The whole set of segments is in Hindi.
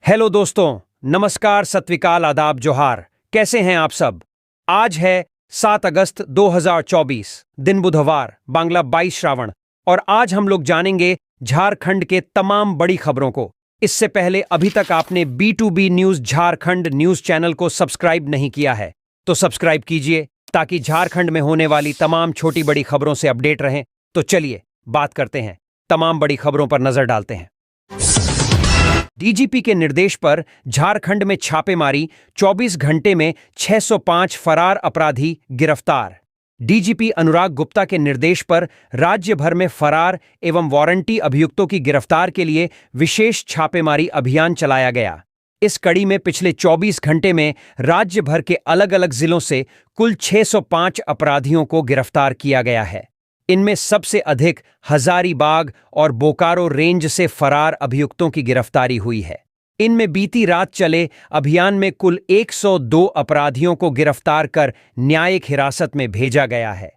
हेलो दोस्तों, नमस्कार, सत्विकाल, आदाब, जोहार। कैसे हैं आप सब? आज है 7 अगस्त 2024, दिन बुधवार, बांग्ला 22 श्रावण, और आज हम लोग जानेंगे झारखंड के तमाम बड़ी खबरों को। इससे पहले अभी तक आपने B2B news Jharkhand news channel को सब्सक्राइब नहीं किया है तो सब्सक्राइब कीजिए ताकि झारखंड में होने वाली तमाम छोटी बड़ी खबरों से अपडेट रहें। तो चलिए बात करते हैं, तमाम बड़ी खबरों पर नजर डालते हैं। डीजीपी के निर्देश पर झारखंड में छापेमारी, 24 घंटे में 605 फरार अपराधी गिरफ्तार। डीजीपी अनुराग गुप्ता के निर्देश पर राज्य भर में फरार एवं वारंटी अभियुक्तों की गिरफ्तार के लिए विशेष छापेमारी अभियान चलाया गया। इस कड़ी में पिछले 24 घंटे में राज्य भर के अलग अलग जिलों से कुल 605 अपराधियों को गिरफ्तार किया गया है। इनमें सबसे अधिक हजारीबाग और बोकारो रेंज से फरार अभियुक्तों की गिरफ्तारी हुई है। इनमें बीती रात चले अभियान में कुल 102 अपराधियों को गिरफ्तार कर न्यायिक हिरासत में भेजा गया है।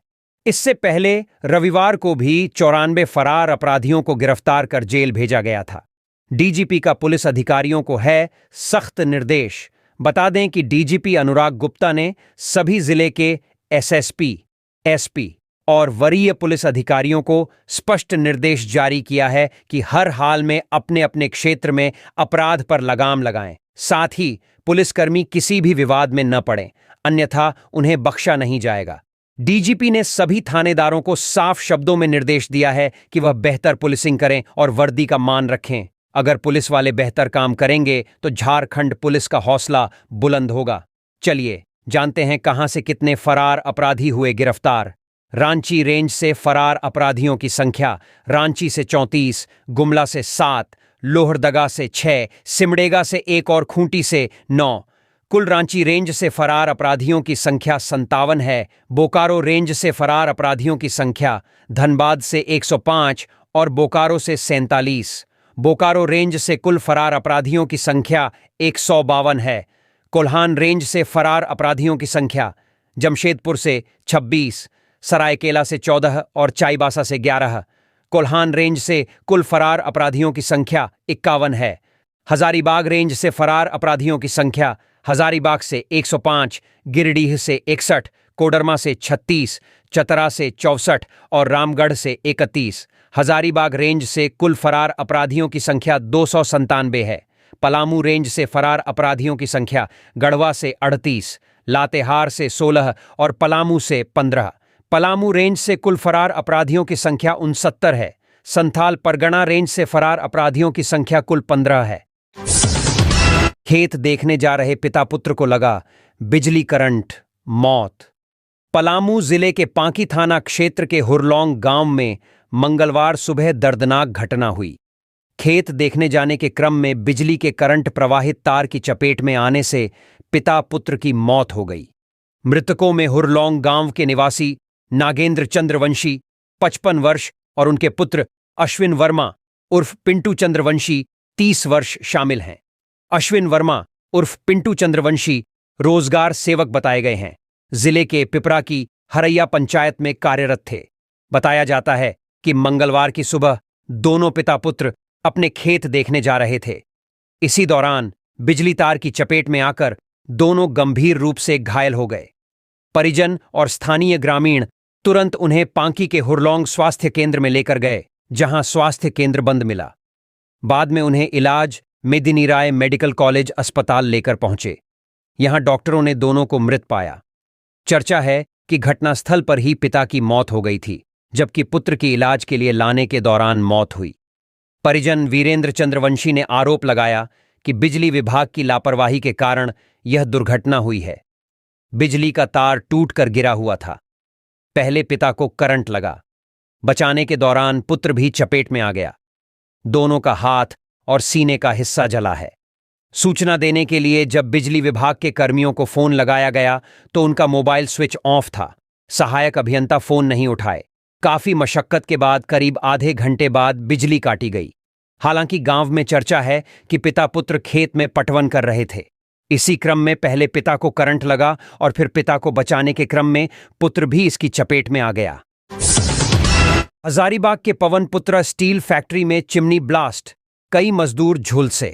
इससे पहले रविवार को भी 94 फरार अपराधियों को गिरफ्तार कर जेल भेजा गया था। डीजीपी का पुलिस अधिकारियों को है सख्त निर्देश। बता दें कि डीजीपी अनुराग गुप्ता ने सभी जिले के एसएसपी, एसपी और वरीय पुलिस अधिकारियों को स्पष्ट निर्देश जारी किया है कि हर हाल में अपने अपने क्षेत्र में अपराध पर लगाम लगाएं। साथ ही पुलिसकर्मी किसी भी विवाद में न पड़ें, अन्यथा उन्हें बख्शा नहीं जाएगा। डीजीपी ने सभी थानेदारों को साफ शब्दों में निर्देश दिया है कि वह बेहतर पुलिसिंग करें और वर्दी का मान रखें। अगर पुलिस वाले बेहतर काम करेंगे तो झारखंड पुलिस का हौसला बुलंद होगा। चलिए जानते हैं कहां से कितने फरार अपराधी हुए गिरफ्तार। रांची रेंज से फरार अपराधियों की संख्या, रांची से 34, गुमला से 7, लोहरदगा से 6, सिमडेगा से 1 और खूंटी से 9। कुल रांची रेंज से फरार अपराधियों की संख्या 57 है। बोकारो रेंज से फरार अपराधियों की संख्या, धनबाद से 105 और बोकारो से 47। बोकारो रेंज से कुल फरार अपराधियों की संख्या 152 है। कोल्हान रेंज से फरार अपराधियों की संख्या, जमशेदपुर से 26, सरायकेला से 14 और चाईबासा से 11। कोल्हान रेंज से कुल फरार अपराधियों की संख्या 51 है। हजारीबाग रेंज से फरार अपराधियों की संख्या, हजारीबाग से 105, गिरिडीह से 61, कोडरमा से 36, चतरा से 64 और रामगढ़ से 31। हजारीबाग रेंज से कुल फरार अपराधियों की संख्या 297 है। पलामू रेंज से फरार अपराधियों की संख्या, गढ़वा से 38, लातेहार से 16 और पलामू से 15। पलामू रेंज से कुल फरार अपराधियों की संख्या 69 है। संथाल परगना रेंज से फरार अपराधियों की संख्या कुल 15 है। खेत देखने जा रहे पिता पुत्र को लगा बिजली करंट, मौत। पलामू जिले के पांकी थाना क्षेत्र के हुरलौंग गांव में मंगलवार सुबह दर्दनाक घटना हुई। खेत देखने जाने के क्रम में बिजली के करंट प्रवाहित तार की चपेट में आने से पिता पुत्र की मौत हो गई। मृतकों में हुरलौंग गांव के निवासी नागेंद्र चंद्रवंशी 55 वर्ष और उनके पुत्र अश्विन वर्मा उर्फ पिंटू चंद्रवंशी 30 वर्ष शामिल हैं। अश्विन वर्मा उर्फ पिंटू चंद्रवंशी रोजगार सेवक बताए गए हैं। जिले के पिपरा की हरैया पंचायत में कार्यरत थे। बताया जाता है कि मंगलवार की सुबह दोनों पिता पुत्र अपने खेत देखने जा रहे थे। इसी दौरान बिजली तार की चपेट में आकर दोनों गंभीर रूप से घायल हो गए। परिजन और स्थानीय ग्रामीण तुरंत उन्हें पांकी के हुरलौंग स्वास्थ्य केंद्र में लेकर गए, जहां स्वास्थ्य केंद्र बंद मिला। बाद में उन्हें इलाज मेदिनी राय मेडिकल कॉलेज अस्पताल लेकर पहुंचे। यहां डॉक्टरों ने दोनों को मृत पाया। चर्चा है कि घटनास्थल पर ही पिता की मौत हो गई थी, जबकि पुत्र की इलाज के लिए लाने के दौरान मौत हुई। परिजन वीरेंद्र चंद्रवंशी ने आरोप लगाया कि बिजली विभाग की लापरवाही के कारण यह दुर्घटना हुई है। बिजली का तार टूटकर गिरा हुआ था। पहले पिता को करंट लगा। बचाने के दौरान पुत्र भी चपेट में आ गया। दोनों का हाथ और सीने का हिस्सा जला है। सूचना देने के लिए जब बिजली विभाग के कर्मियों को फोन लगाया गया तो उनका मोबाइल स्विच ऑफ था। सहायक अभियंता फोन नहीं उठाए। काफी मशक्कत के बाद करीब आधे घंटे बाद बिजली काटी गई। हालांकि गांव में चर्चा है कि पिता पुत्र खेत में पटवन कर रहे थे। इसी क्रम में पहले पिता को करंट लगा और फिर पिता को बचाने के क्रम में पुत्र भी इसकी चपेट में आ गया। हजारीबाग के पवन पुत्रा स्टील फैक्ट्री में चिमनी ब्लास्ट, कई मजदूर झुलसे।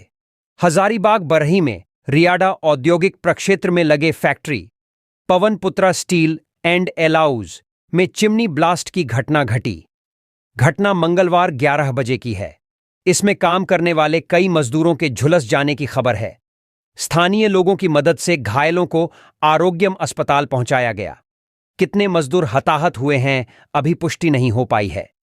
हजारीबाग बरही में रियाडा औद्योगिक प्रक्षेत्र में लगे फैक्ट्री पवनपुत्रा स्टील एंड एलाउज में चिमनी ब्लास्ट की घटना घटी। घटना मंगलवार 11 बजे की है। इसमें काम करने वाले कई मजदूरों के झुलस जाने की खबर है। स्थानीय लोगों की मदद से घायलों को आरोग्यम अस्पताल पहुंचाया गया। कितने मजदूर हताहत हुए हैं अभी पुष्टि नहीं हो पाई है।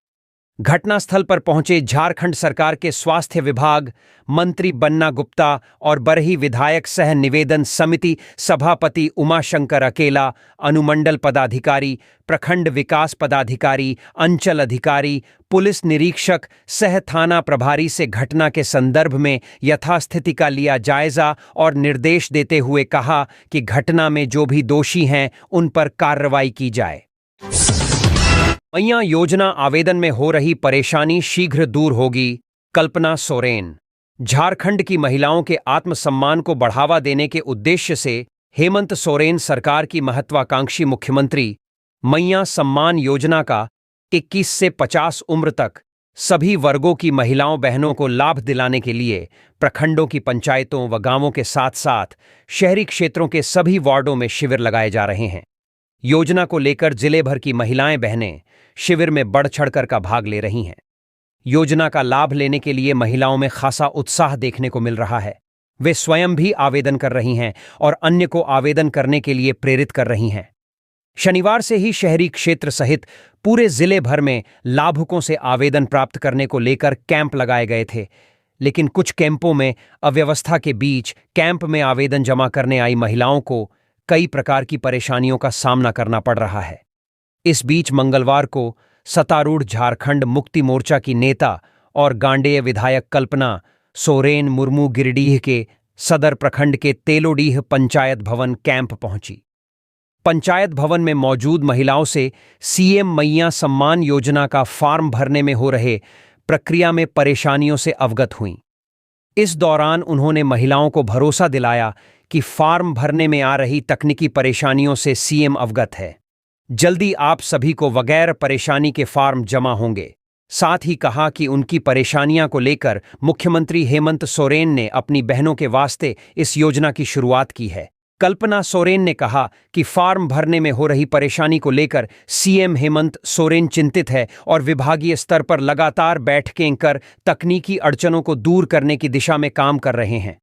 घटनास्थल पर पहुंचे झारखंड सरकार के स्वास्थ्य विभाग मंत्री बन्ना गुप्ता और बरही विधायक सह निवेदन समिति सभापति उमाशंकर अकेला, अनुमंडल पदाधिकारी, प्रखंड विकास पदाधिकारी, अंचल अधिकारी, पुलिस निरीक्षक सह थाना प्रभारी से घटना के संदर्भ में यथास्थिति का लिया जायजा और निर्देश देते हुए कहा कि घटना में जो भी दोषी हैं उन पर कार्रवाई की जाए। मैया योजना आवेदन में हो रही परेशानी शीघ्र दूर होगी, कल्पना सोरेन। झारखंड की महिलाओं के आत्मसम्मान को बढ़ावा देने के उद्देश्य से हेमंत सोरेन सरकार की महत्वाकांक्षी मुख्यमंत्री मैया सम्मान योजना का 21 से 50 उम्र तक सभी वर्गों की महिलाओं बहनों को लाभ दिलाने के लिए प्रखंडों की पंचायतों व गांवों के साथ साथ शहरी क्षेत्रों के सभी वार्डों में शिविर लगाए जा रहे हैं। योजना को लेकर जिले भर की महिलाएं बहनें शिविर में बढ़ चढ़कर का भाग ले रही हैं। योजना का लाभ लेने के लिए महिलाओं में खासा उत्साह देखने को मिल रहा है। वे स्वयं भी आवेदन कर रही हैं और अन्य को आवेदन करने के लिए प्रेरित कर रही हैं। शनिवार से ही शहरी क्षेत्र सहित पूरे जिले भर में लाभुकों से आवेदन प्राप्त करने को लेकर कैंप लगाए गए थे, लेकिन कुछ कैंपों में अव्यवस्था के बीच कैंप में आवेदन जमा करने आई महिलाओं को कई प्रकार की परेशानियों का सामना करना पड़ रहा है। इस बीच मंगलवार को सत्तारूढ़ झारखंड मुक्ति मोर्चा की नेता और गांडेय विधायक कल्पना सोरेन मुर्मू गिरिडीह के सदर प्रखंड के तेलोडीह पंचायत भवन कैंप पहुंची। पंचायत भवन में मौजूद महिलाओं से सीएम मैया सम्मान योजना का फॉर्म भरने में हो रहे प्रक्रिया में परेशानियों से अवगत हुईं। इस दौरान उन्होंने महिलाओं को भरोसा दिलाया कि फॉर्म भरने में आ रही तकनीकी परेशानियों से सीएम अवगत है। जल्दी आप सभी को बगैर परेशानी के फॉर्म जमा होंगे। साथ ही कहा कि उनकी परेशानियां को लेकर मुख्यमंत्री हेमंत सोरेन ने अपनी बहनों के वास्ते इस योजना की शुरुआत की है। कल्पना सोरेन ने कहा कि फॉर्म भरने में हो रही परेशानी को लेकर सीएम हेमंत सोरेन चिंतित है और विभागीय स्तर पर लगातार बैठकें कर तकनीकी अड़चनों को दूर करने की दिशा में काम कर रहे हैं।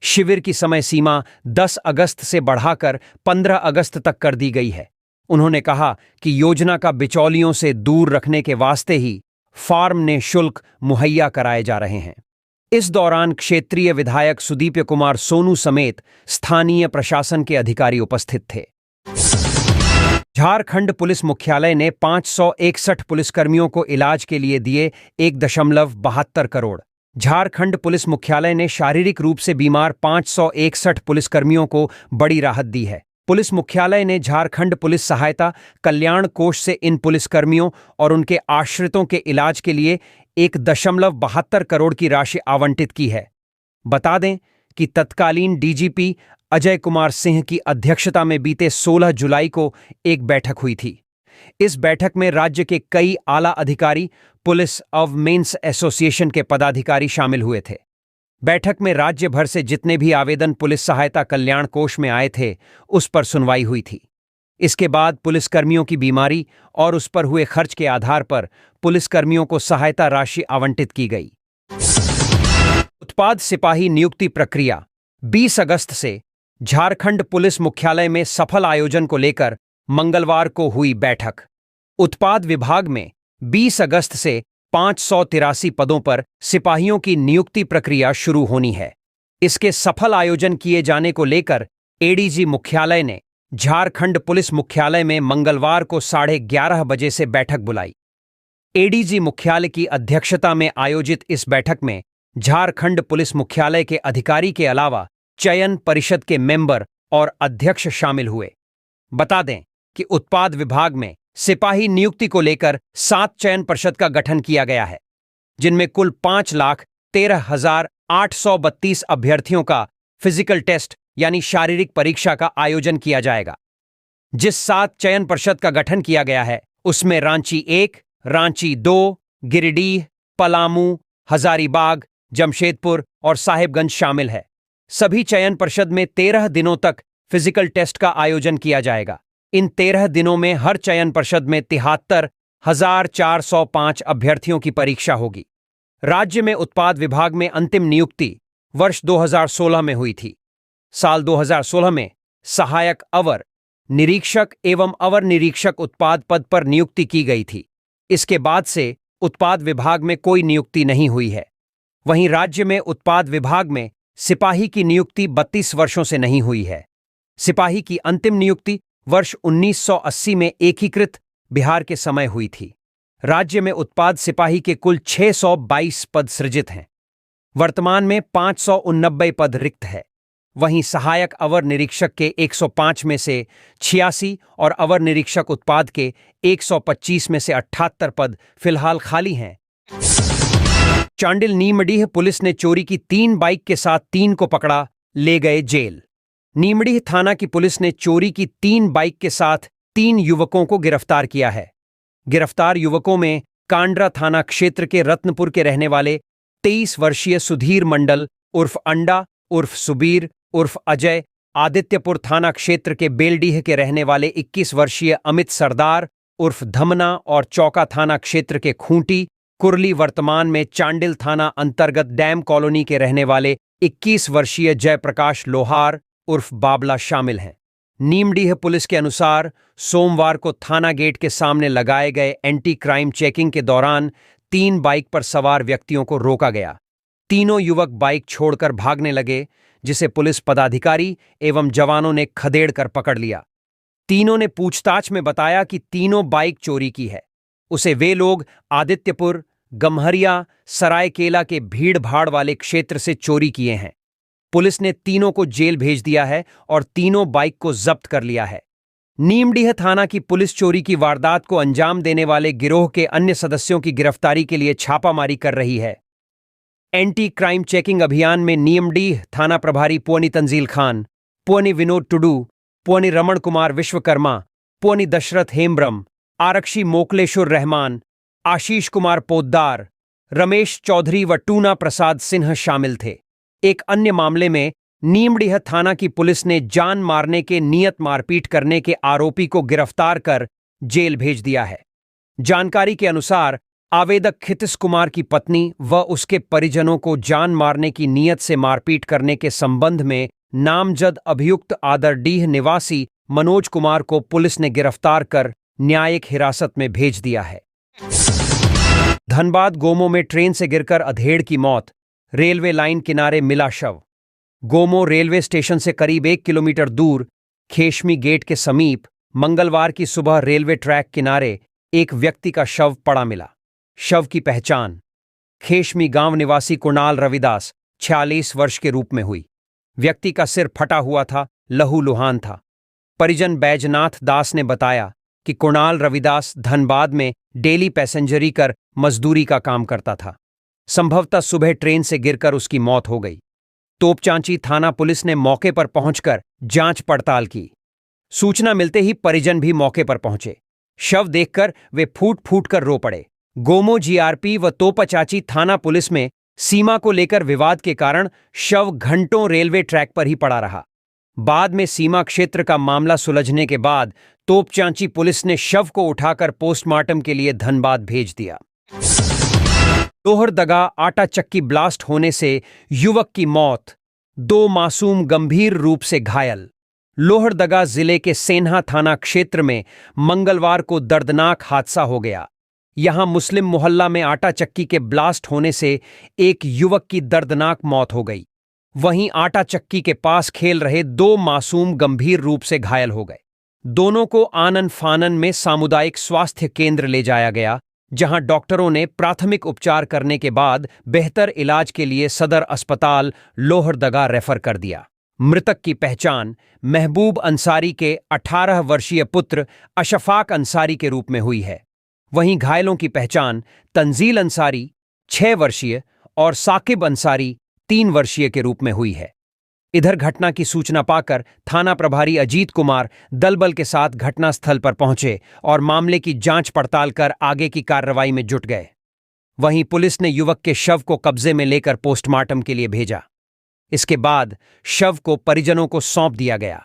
शिविर की समय सीमा 10 अगस्त से बढ़ाकर 15 अगस्त तक कर दी गई है। उन्होंने कहा कि योजना का बिचौलियों से दूर रखने के वास्ते ही फॉर्म ने शुल्क मुहैया कराए जा रहे हैं। इस दौरान क्षेत्रीय विधायक सुदीप्य कुमार सोनू समेत स्थानीय प्रशासन के अधिकारी उपस्थित थे। झारखंड पुलिस मुख्यालय ने 561 पुलिसकर्मियों को इलाज के लिए दिए 1.72 करोड़। झारखंड पुलिस मुख्यालय ने शारीरिक रूप से बीमार 561 पुलिसकर्मियों को बड़ी राहत दी है। पुलिस मुख्यालय ने झारखंड पुलिस सहायता कल्याण कोष से इन पुलिसकर्मियों और उनके आश्रितों के इलाज के लिए 1.72 करोड़ की राशि आवंटित की है। बता दें कि तत्कालीन डीजीपी अजय कुमार सिंह की अध्यक्षता में बीते 16 जुलाई को एक बैठक हुई थी। इस बैठक में राज्य के कई आला अधिकारी, पुलिस ऑफ मेंस एसोसिएशन के पदाधिकारी शामिल हुए थे। बैठक में राज्य भर से जितने भी आवेदन पुलिस सहायता कल्याण कोष में आए थे उस पर सुनवाई हुई थी। इसके बाद पुलिसकर्मियों की बीमारी और उस पर हुए खर्च के आधार पर पुलिसकर्मियों को सहायता राशि आवंटित की गई। उत्पाद सिपाही नियुक्ति प्रक्रिया 20 अगस्त से झारखंड पुलिस मुख्यालय में सफल आयोजन को लेकर मंगलवार को हुई बैठक। उत्पाद विभाग में 20 अगस्त से 583 पदों पर सिपाहियों की नियुक्ति प्रक्रिया शुरू होनी है। इसके सफल आयोजन किए जाने को लेकर एडीजी मुख्यालय ने झारखंड पुलिस मुख्यालय में मंगलवार को 11:30 बजे से बैठक बुलाई। एडीजी मुख्यालय की अध्यक्षता में आयोजित इस बैठक में झारखंड पुलिस मुख्यालय के अधिकारी के अलावा चयन परिषद के मेंबर और अध्यक्ष शामिल हुए। बता दें कि उत्पाद विभाग में सिपाही नियुक्ति को लेकर 7 चयन परिषद का गठन किया गया है, जिनमें कुल 5,13,832 अभ्यर्थियों का फिजिकल टेस्ट यानी शारीरिक परीक्षा का आयोजन किया जाएगा। जिस 7 चयन परिषद का गठन किया गया है उसमें रांची 1, रांची 2, गिरिडीह, पलामू, हजारीबाग, जमशेदपुर और साहिबगंज शामिल है। सभी चयन परिषद में 13 दिनों तक फिजिकल टेस्ट का आयोजन किया जाएगा। इन 13 दिनों में हर चयन परिषद में 73,405 अभ्यर्थियों की परीक्षा होगी। राज्य में उत्पाद विभाग में अंतिम नियुक्ति वर्ष 2016 में हुई थी। साल 2016 में सहायक अवर निरीक्षक एवं अवर निरीक्षक उत्पाद पद पर नियुक्ति की गई थी। इसके बाद से उत्पाद विभाग में कोई नियुक्ति नहीं हुई है। वहीं राज्य में उत्पाद विभाग में सिपाही की नियुक्ति 32 वर्षों से नहीं हुई है। सिपाही की अंतिम नियुक्ति वर्ष 1980 में एकीकृत बिहार के समय हुई थी। राज्य में उत्पाद सिपाही के कुल 622 पद सृजित हैं। वर्तमान में 589 पद रिक्त है। वहीं सहायक अवर निरीक्षक के 105 में से 86 और अवर निरीक्षक उत्पाद के 125 में से 78 पद फिलहाल खाली हैं। चांडिल नीमडीह पुलिस ने चोरी की 3 बाइक के साथ 3 को पकड़ा, ले गए जेल। नीमडीह थाना की पुलिस ने चोरी की 3 बाइक के साथ 3 युवकों को गिरफ्तार किया है। गिरफ्तार युवकों में कांड्रा थाना क्षेत्र के रत्नपुर के रहने वाले 23 वर्षीय सुधीर मंडल उर्फ अंडा उर्फ सुबीर उर्फ अजय, आदित्यपुर थाना क्षेत्र के बेलडीह के रहने वाले 21 वर्षीय अमित सरदार उर्फ धमना और चौका थाना क्षेत्र के खूंटी कुरली, वर्तमान में चांडिल थाना अंतर्गत डैम कॉलोनी के रहने वाले 21 वर्षीय जयप्रकाश लोहार उर्फ बाबला शामिल हैं। नीमडीह पुलिस के अनुसार सोमवार को थाना गेट के सामने लगाए गए एंटी क्राइम चेकिंग के दौरान 3 बाइक पर सवार व्यक्तियों को रोका गया। तीनों युवक बाइक छोड़कर भागने लगे, जिसे पुलिस पदाधिकारी एवं जवानों ने खदेड़ कर पकड़ लिया। तीनों ने पूछताछ में बताया कि तीनों बाइक चोरी की है। उसे वे लोग आदित्यपुर, गम्हरिया, सरायकेला के भीड़ भाड़ वाले क्षेत्र से चोरी किए हैं। पुलिस ने तीनों को जेल भेज दिया है और तीनों बाइक को जब्त कर लिया है। नीमडीह थाना की पुलिस चोरी की वारदात को अंजाम देने वाले गिरोह के अन्य सदस्यों की गिरफ्तारी के लिए छापामारी कर रही है। एंटी क्राइम चेकिंग अभियान में नीमडीह थाना प्रभारी pony Tanzeel Khan, pony Vinod Tudu, pony Raman Kumar Vishwakarma, pony Dasharath Hembrom, आरक्षी मोकलेश्वर रहमान, आशीष कुमार पोद्दार, रमेश चौधरी व टूना प्रसाद सिन्हा शामिल थे। एक अन्य मामले में नीमडीह थाना की पुलिस ने जान मारने के नियत मारपीट करने के आरोपी को गिरफ्तार कर जेल भेज दिया है। जानकारी के अनुसार आवेदक खितिस कुमार की पत्नी व उसके परिजनों को जान मारने की नीयत से मारपीट करने के संबंध में नामजद अभियुक्त आदरडीह निवासी मनोज कुमार को पुलिस ने गिरफ्तार कर न्यायिक हिरासत में भेज दिया है। धनबाद गोमो में ट्रेन से गिरकर अधेड़ की मौत, रेलवे लाइन किनारे मिला शव। गोमो रेलवे स्टेशन से करीब 1 किलोमीटर दूर खेशमी गेट के समीप मंगलवार की सुबह रेलवे ट्रैक किनारे एक व्यक्ति का शव पड़ा मिला। शव की पहचान खेशमी गांव निवासी कुणाल रविदास 46 वर्ष के रूप में हुई। व्यक्ति का सिर फटा हुआ था, लहूलुहान था। परिजन बैजनाथ दास ने बताया कि कुणाल रविदास धनबाद में डेली पैसेंजरी कर मजदूरी का काम करता था। संभवतः सुबह ट्रेन से गिरकर उसकी मौत हो गई। तोपचांची थाना पुलिस ने मौके पर पहुंचकर जांच पड़ताल की। सूचना मिलते ही परिजन भी मौके पर पहुंचे। शव देखकर वे फूट फूट कर रो पड़े। गोमो जीआरपी व तोपचांची थाना पुलिस में सीमा को लेकर विवाद के कारण शव घंटों रेलवे ट्रैक पर ही पड़ा रहा। बाद में सीमा क्षेत्र का मामला सुलझने के बाद तोपचांची पुलिस ने शव को उठाकर पोस्टमार्टम के लिए धनबाद भेज दिया। लोहरदगा आटा चक्की ब्लास्ट होने से युवक की मौत, 2 मासूम गंभीर रूप से घायल। लोहरदगा जिले के सेन्हा थाना क्षेत्र में मंगलवार को दर्दनाक हादसा हो गया। यहां मुस्लिम मोहल्ला में आटा चक्की के ब्लास्ट होने से एक युवक की दर्दनाक मौत हो गई। वहीं आटा चक्की के पास खेल रहे 2 मासूम गंभीर रूप से घायल हो गए। दोनों को आनन फानन में सामुदायिक स्वास्थ्य केंद्र ले जाया गया, जहां डॉक्टरों ने प्राथमिक उपचार करने के बाद बेहतर इलाज के लिए सदर अस्पताल लोहरदगा रेफर कर दिया। मृतक की पहचान महबूब अंसारी के 18 वर्षीय पुत्र अशफाक अंसारी के रूप में हुई है। वहीं घायलों की पहचान तंजील अंसारी 6 वर्षीय और साकिब अंसारी 3 वर्षीय के रूप में हुई है। इधर घटना की सूचना पाकर थाना प्रभारी अजीत कुमार दलबल के साथ घटनास्थल पर पहुंचे और मामले की जांच पड़ताल कर आगे की कार्रवाई में जुट गए। वहीं पुलिस ने युवक के शव को कब्जे में लेकर पोस्टमार्टम के लिए भेजा। इसके बाद शव को परिजनों को सौंप दिया गया।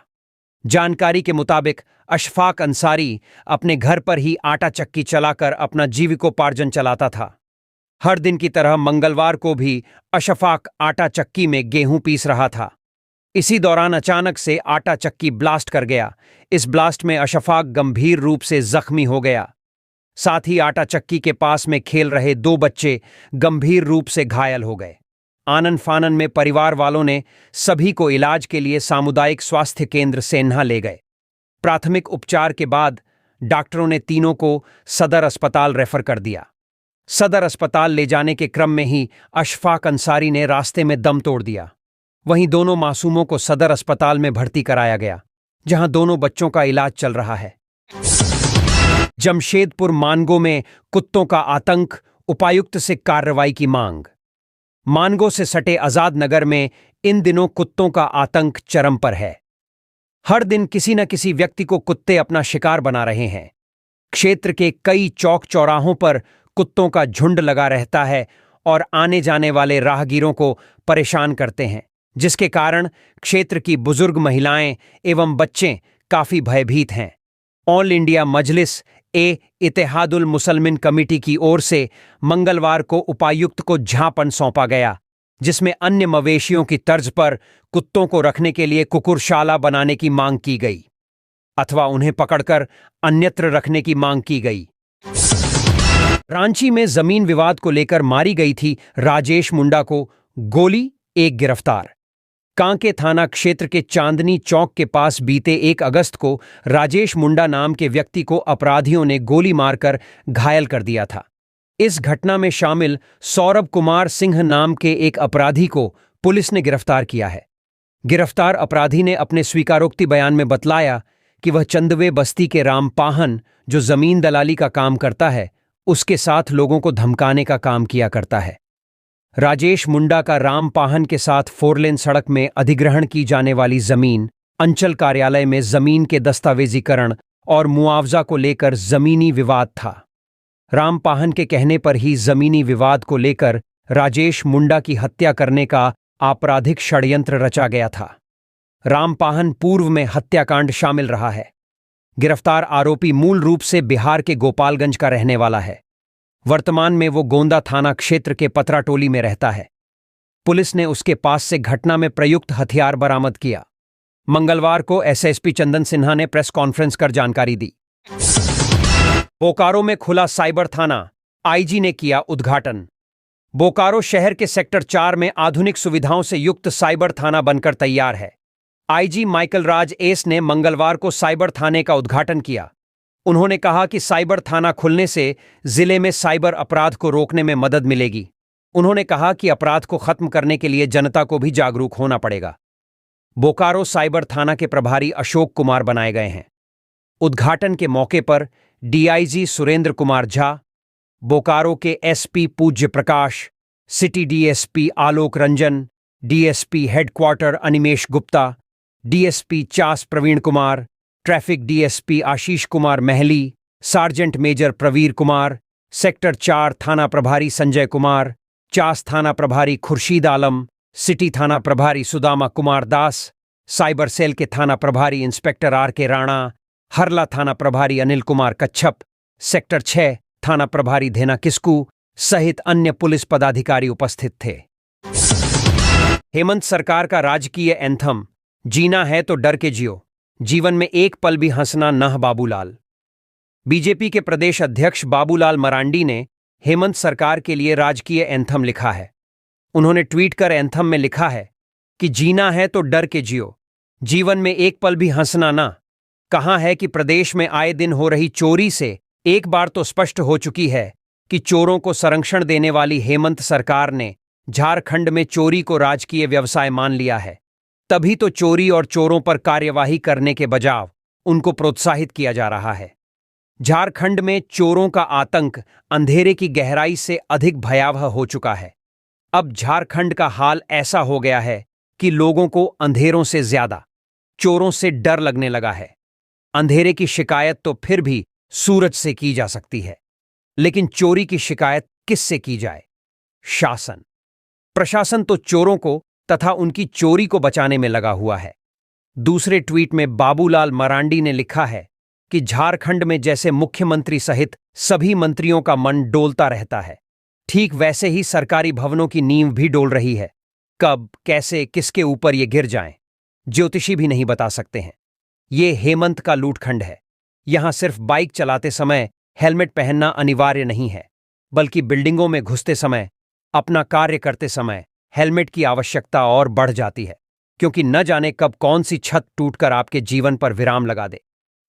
जानकारी के मुताबिक अशफाक अंसारी अपने घर पर ही आटा चक्की चलाकर अपना जीविकोपार्जन चलाता था। हर दिन की तरह मंगलवार को भी अशफाक आटा चक्की में गेहूं पीस रहा था। इसी दौरान अचानक से आटा चक्की ब्लास्ट कर गया। इस ब्लास्ट में अशफाक गंभीर रूप से जख्मी हो गया। साथ ही आटा चक्की के पास में खेल रहे 2 बच्चे गंभीर रूप से घायल हो गए। आनन फानन में परिवार वालों ने सभी को इलाज के लिए सामुदायिक स्वास्थ्य केंद्र सेन्हा ले गए। प्राथमिक उपचार के बाद डॉक्टरों ने तीनों को सदर अस्पताल रेफर कर दिया। सदर अस्पताल ले जाने के क्रम में ही अशफाक अंसारी ने रास्ते में दम तोड़ दिया। वहीं दोनों मासूमों को सदर अस्पताल में भर्ती कराया गया, जहां दोनों बच्चों का इलाज चल रहा है। जमशेदपुर मानगो में कुत्तों का आतंक, उपायुक्त से कार्रवाई की मांग। मानगो से सटे आजाद नगर में इन दिनों कुत्तों का आतंक चरम पर है। हर दिन किसी न किसी व्यक्ति को कुत्ते अपना शिकार बना रहे हैं। क्षेत्र के कई चौक चौराहों पर कुत्तों का झुंड लगा रहता है और आने जाने वाले राहगीरों को परेशान करते हैं, जिसके कारण क्षेत्र की बुजुर्ग महिलाएं एवं बच्चे काफी भयभीत हैं। ऑल इंडिया मजलिस ए इत्तेहादुल मुसलमिन कमेटी की ओर से मंगलवार को उपायुक्त को ज्ञापन सौंपा गया, जिसमें अन्य मवेशियों की तर्ज पर कुत्तों को रखने के लिए कुकुरशाला बनाने की मांग की गई अथवा उन्हें पकड़कर अन्यत्र रखने की मांग की गई। रांची में जमीन विवाद को लेकर मारी गई थी राजेश मुंडा को गोली, एक गिरफ्तार। कांके थाना क्षेत्र के चांदनी चौक के पास बीते 1 अगस्त को राजेश मुंडा नाम के व्यक्ति को अपराधियों ने गोली मारकर घायल कर दिया था। इस घटना में शामिल सौरभ कुमार सिंह नाम के एक अपराधी को पुलिस ने गिरफ्तार किया है। गिरफ्तार अपराधी ने अपने स्वीकारोक्ति बयान में बतलाया कि वह चंदवे बस्ती के राम पाहन, जो जमीन दलाली का काम करता है, उसके साथ लोगों को धमकाने का काम किया करता है। राजेश मुंडा का राम पाहन के साथ 4 लेन सड़क में अधिग्रहण की जाने वाली जमीन, अंचल कार्यालय में जमीन के दस्तावेजीकरण और मुआवजा को लेकर जमीनी विवाद था। राम पाहन के कहने पर ही जमीनी विवाद को लेकर राजेश मुंडा की हत्या करने का आपराधिक षड्यंत्र रचा गया था। राम पाहन पूर्व में हत्याकांड शामिल रहा है। गिरफ्तार आरोपी मूल रूप से बिहार के गोपालगंज का रहने वाला है। वर्तमान में वो गोंदा थाना क्षेत्र के पतराटोली में रहता है। पुलिस ने उसके पास से घटना में प्रयुक्त हथियार बरामद किया। मंगलवार को एसएसपी चंदन सिन्हा ने प्रेस कॉन्फ्रेंस कर जानकारी दी। बोकारो में खुला साइबर थाना, आईजी ने किया उद्घाटन। बोकारो शहर के सेक्टर 4 में आधुनिक सुविधाओं से युक्त साइबर थाना बनकर तैयार है। आईजी माइकल राज एस ने मंगलवार को साइबर थाने का उद्घाटन किया। उन्होंने कहा कि साइबर थाना खुलने से जिले में साइबर अपराध को रोकने में मदद मिलेगी। उन्होंने कहा कि अपराध को खत्म करने के लिए जनता को भी जागरूक होना पड़ेगा। बोकारो साइबर थाना के प्रभारी अशोक कुमार बनाए गए हैं। उद्घाटन के मौके पर डीआईजी सुरेंद्र कुमार झा, बोकारो के SP Pujya Prakash, city DSP Alok Ranjan, DSP headquarter Animesh Gupta, DSP Chas Praveen Kumar, traffic DSP Ashish Kumar Mahli, sergeant major Pravir Kumar, sector 4 थाना प्रभारी संजय कुमार, चास थाना प्रभारी खुर्शीद आलम, सिटी थाना प्रभारी सुदामा कुमार दास, साइबर सेल के थाना प्रभारी इंस्पेक्टर आर के राणा, हरला थाना प्रभारी अनिल कुमार कच्छप, सेक्टर 6 थाना प्रभारी धेना किस्कू सहित अन्य पुलिस पदाधिकारी उपस्थित थे। हेमंत सरकार का राजकीय एंथम, जीना है तो डर के जियो, जीवन में एक पल भी हंसना नह बाबूलाल। बीजेपी के प्रदेश अध्यक्ष बाबूलाल मरांडी ने हेमंत सरकार के लिए राजकीय एंथम लिखा है। उन्होंने ट्वीट कर एंथम में लिखा है कि जीना है तो डर के जियो, जीवन में एक पल भी हंसना ना। कहा है कि प्रदेश में आए दिन हो रही चोरी से एक बार तो स्पष्ट हो चुकी है कि चोरों को संरक्षण देने वाली हेमंत सरकार ने झारखंड में चोरी को राजकीय व्यवसाय मान लिया है। तभी तो चोरी और चोरों पर कार्यवाही करने के बजाय उनको प्रोत्साहित किया जा रहा है। झारखंड में चोरों का आतंक अंधेरे की गहराई से अधिक भयावह हो चुका है। अब झारखंड का हाल ऐसा हो गया है कि लोगों को अंधेरों से ज्यादा चोरों से डर लगने लगा है। अंधेरे की शिकायत तो फिर भी सूरज से की जा सकती है, लेकिन चोरी की शिकायत किससे की जाए? शासन। प्रशासन तो चोरों को तथा उनकी चोरी को बचाने में लगा हुआ है। दूसरे ट्वीट में बाबूलाल मरांडी ने लिखा है कि झारखंड में जैसे मुख्यमंत्री सहित सभी मंत्रियों का मन डोलता रहता है, ठीक वैसे ही सरकारी भवनों की नींव भी डोल रही है। कब, कैसे, किसके ऊपर ये गिर जाएं, ज्योतिषी भी नहीं बता सकते हैं। ये हेमंत का लूटखंड है। यहां सिर्फ बाइक चलाते समय हेलमेट पहनना अनिवार्य नहीं है, बल्कि बिल्डिंगों में घुसते समय, अपना कार्य करते समय हेलमेट की आवश्यकता और बढ़ जाती है, क्योंकि न जाने कब कौन सी छत टूटकर आपके जीवन पर विराम लगा दे।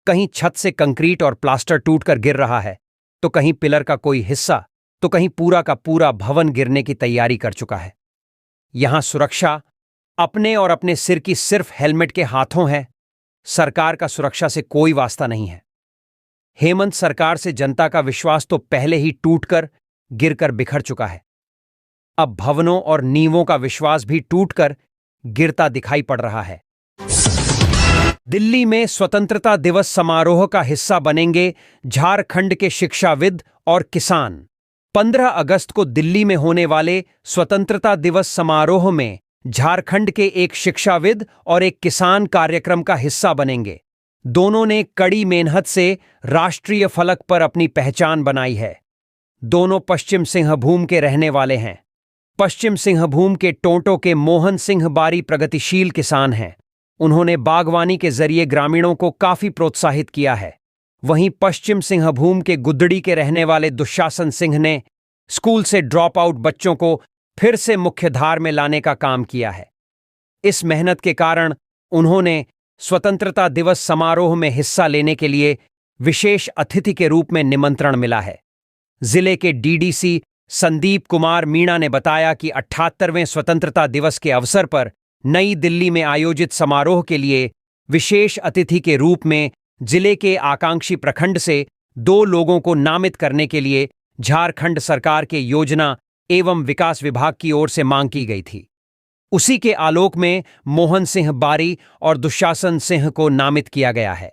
कहीं छत से कंक्रीट और प्लास्टर टूटकर गिर रहा है, तो कहीं पिलर का कोई हिस्सा, तो कहीं पूरा का पूरा भवन गिरने की तैयारी कर चुका है। यहां सुरक्षा अपने और अपने सिर की सिर्फ हेलमेट के हाथों है। सरकार का सुरक्षा से कोई वास्ता नहीं है। हेमंत सरकार से जनता का विश्वास तो पहले ही टूटकर, गिरकर बिखर चुका है। अब भवनों और नींवों का विश्वास भी टूटकर, गिरता दिखाई पड़ रहा है। दिल्ली में स्वतंत्रता दिवस समारोह का हिस्सा बनेंगे झारखंड के शिक्षाविद और किसान। 15 अगस्त को दिल्ली में होने वाले स्वतंत्रता दिवस समारोह में झारखंड के एक शिक्षाविद और एक किसान कार्यक्रम का हिस्सा बनेंगे। दोनों ने कड़ी मेहनत से राष्ट्रीय फलक पर अपनी पहचान बनाई है। दोनों पश्चिम सिंहभूम के रहने वाले हैं। पश्चिम सिंहभूम के टोंटो के मोहन सिंह बारी प्रगतिशील किसान हैं। उन्होंने बागवानी के जरिए ग्रामीणों को काफी प्रोत्साहित किया है। वहीं पश्चिम सिंहभूम के गुद्दड़ी के रहने वाले दुशासन सिंह ने स्कूल से ड्रॉप आउट बच्चों को फिर से मुख्यधार में लाने का काम किया है। इस मेहनत के कारण उन्होंने स्वतंत्रता दिवस समारोह में हिस्सा लेने के लिए विशेष अतिथि के रूप में निमंत्रण मिला है। जिले के डीडीसी संदीप कुमार मीणा ने बताया कि 78वें स्वतंत्रता दिवस के अवसर पर नई दिल्ली में आयोजित समारोह के लिए विशेष अतिथि के रूप में जिले के आकांक्षी प्रखंड से 2 लोगों को नामित करने के लिए झारखंड सरकार के योजना एवं विकास विभाग की ओर से मांग की गई थी। उसी के आलोक में मोहन सिंह बारी और दुशासन सिंह को नामित किया गया है।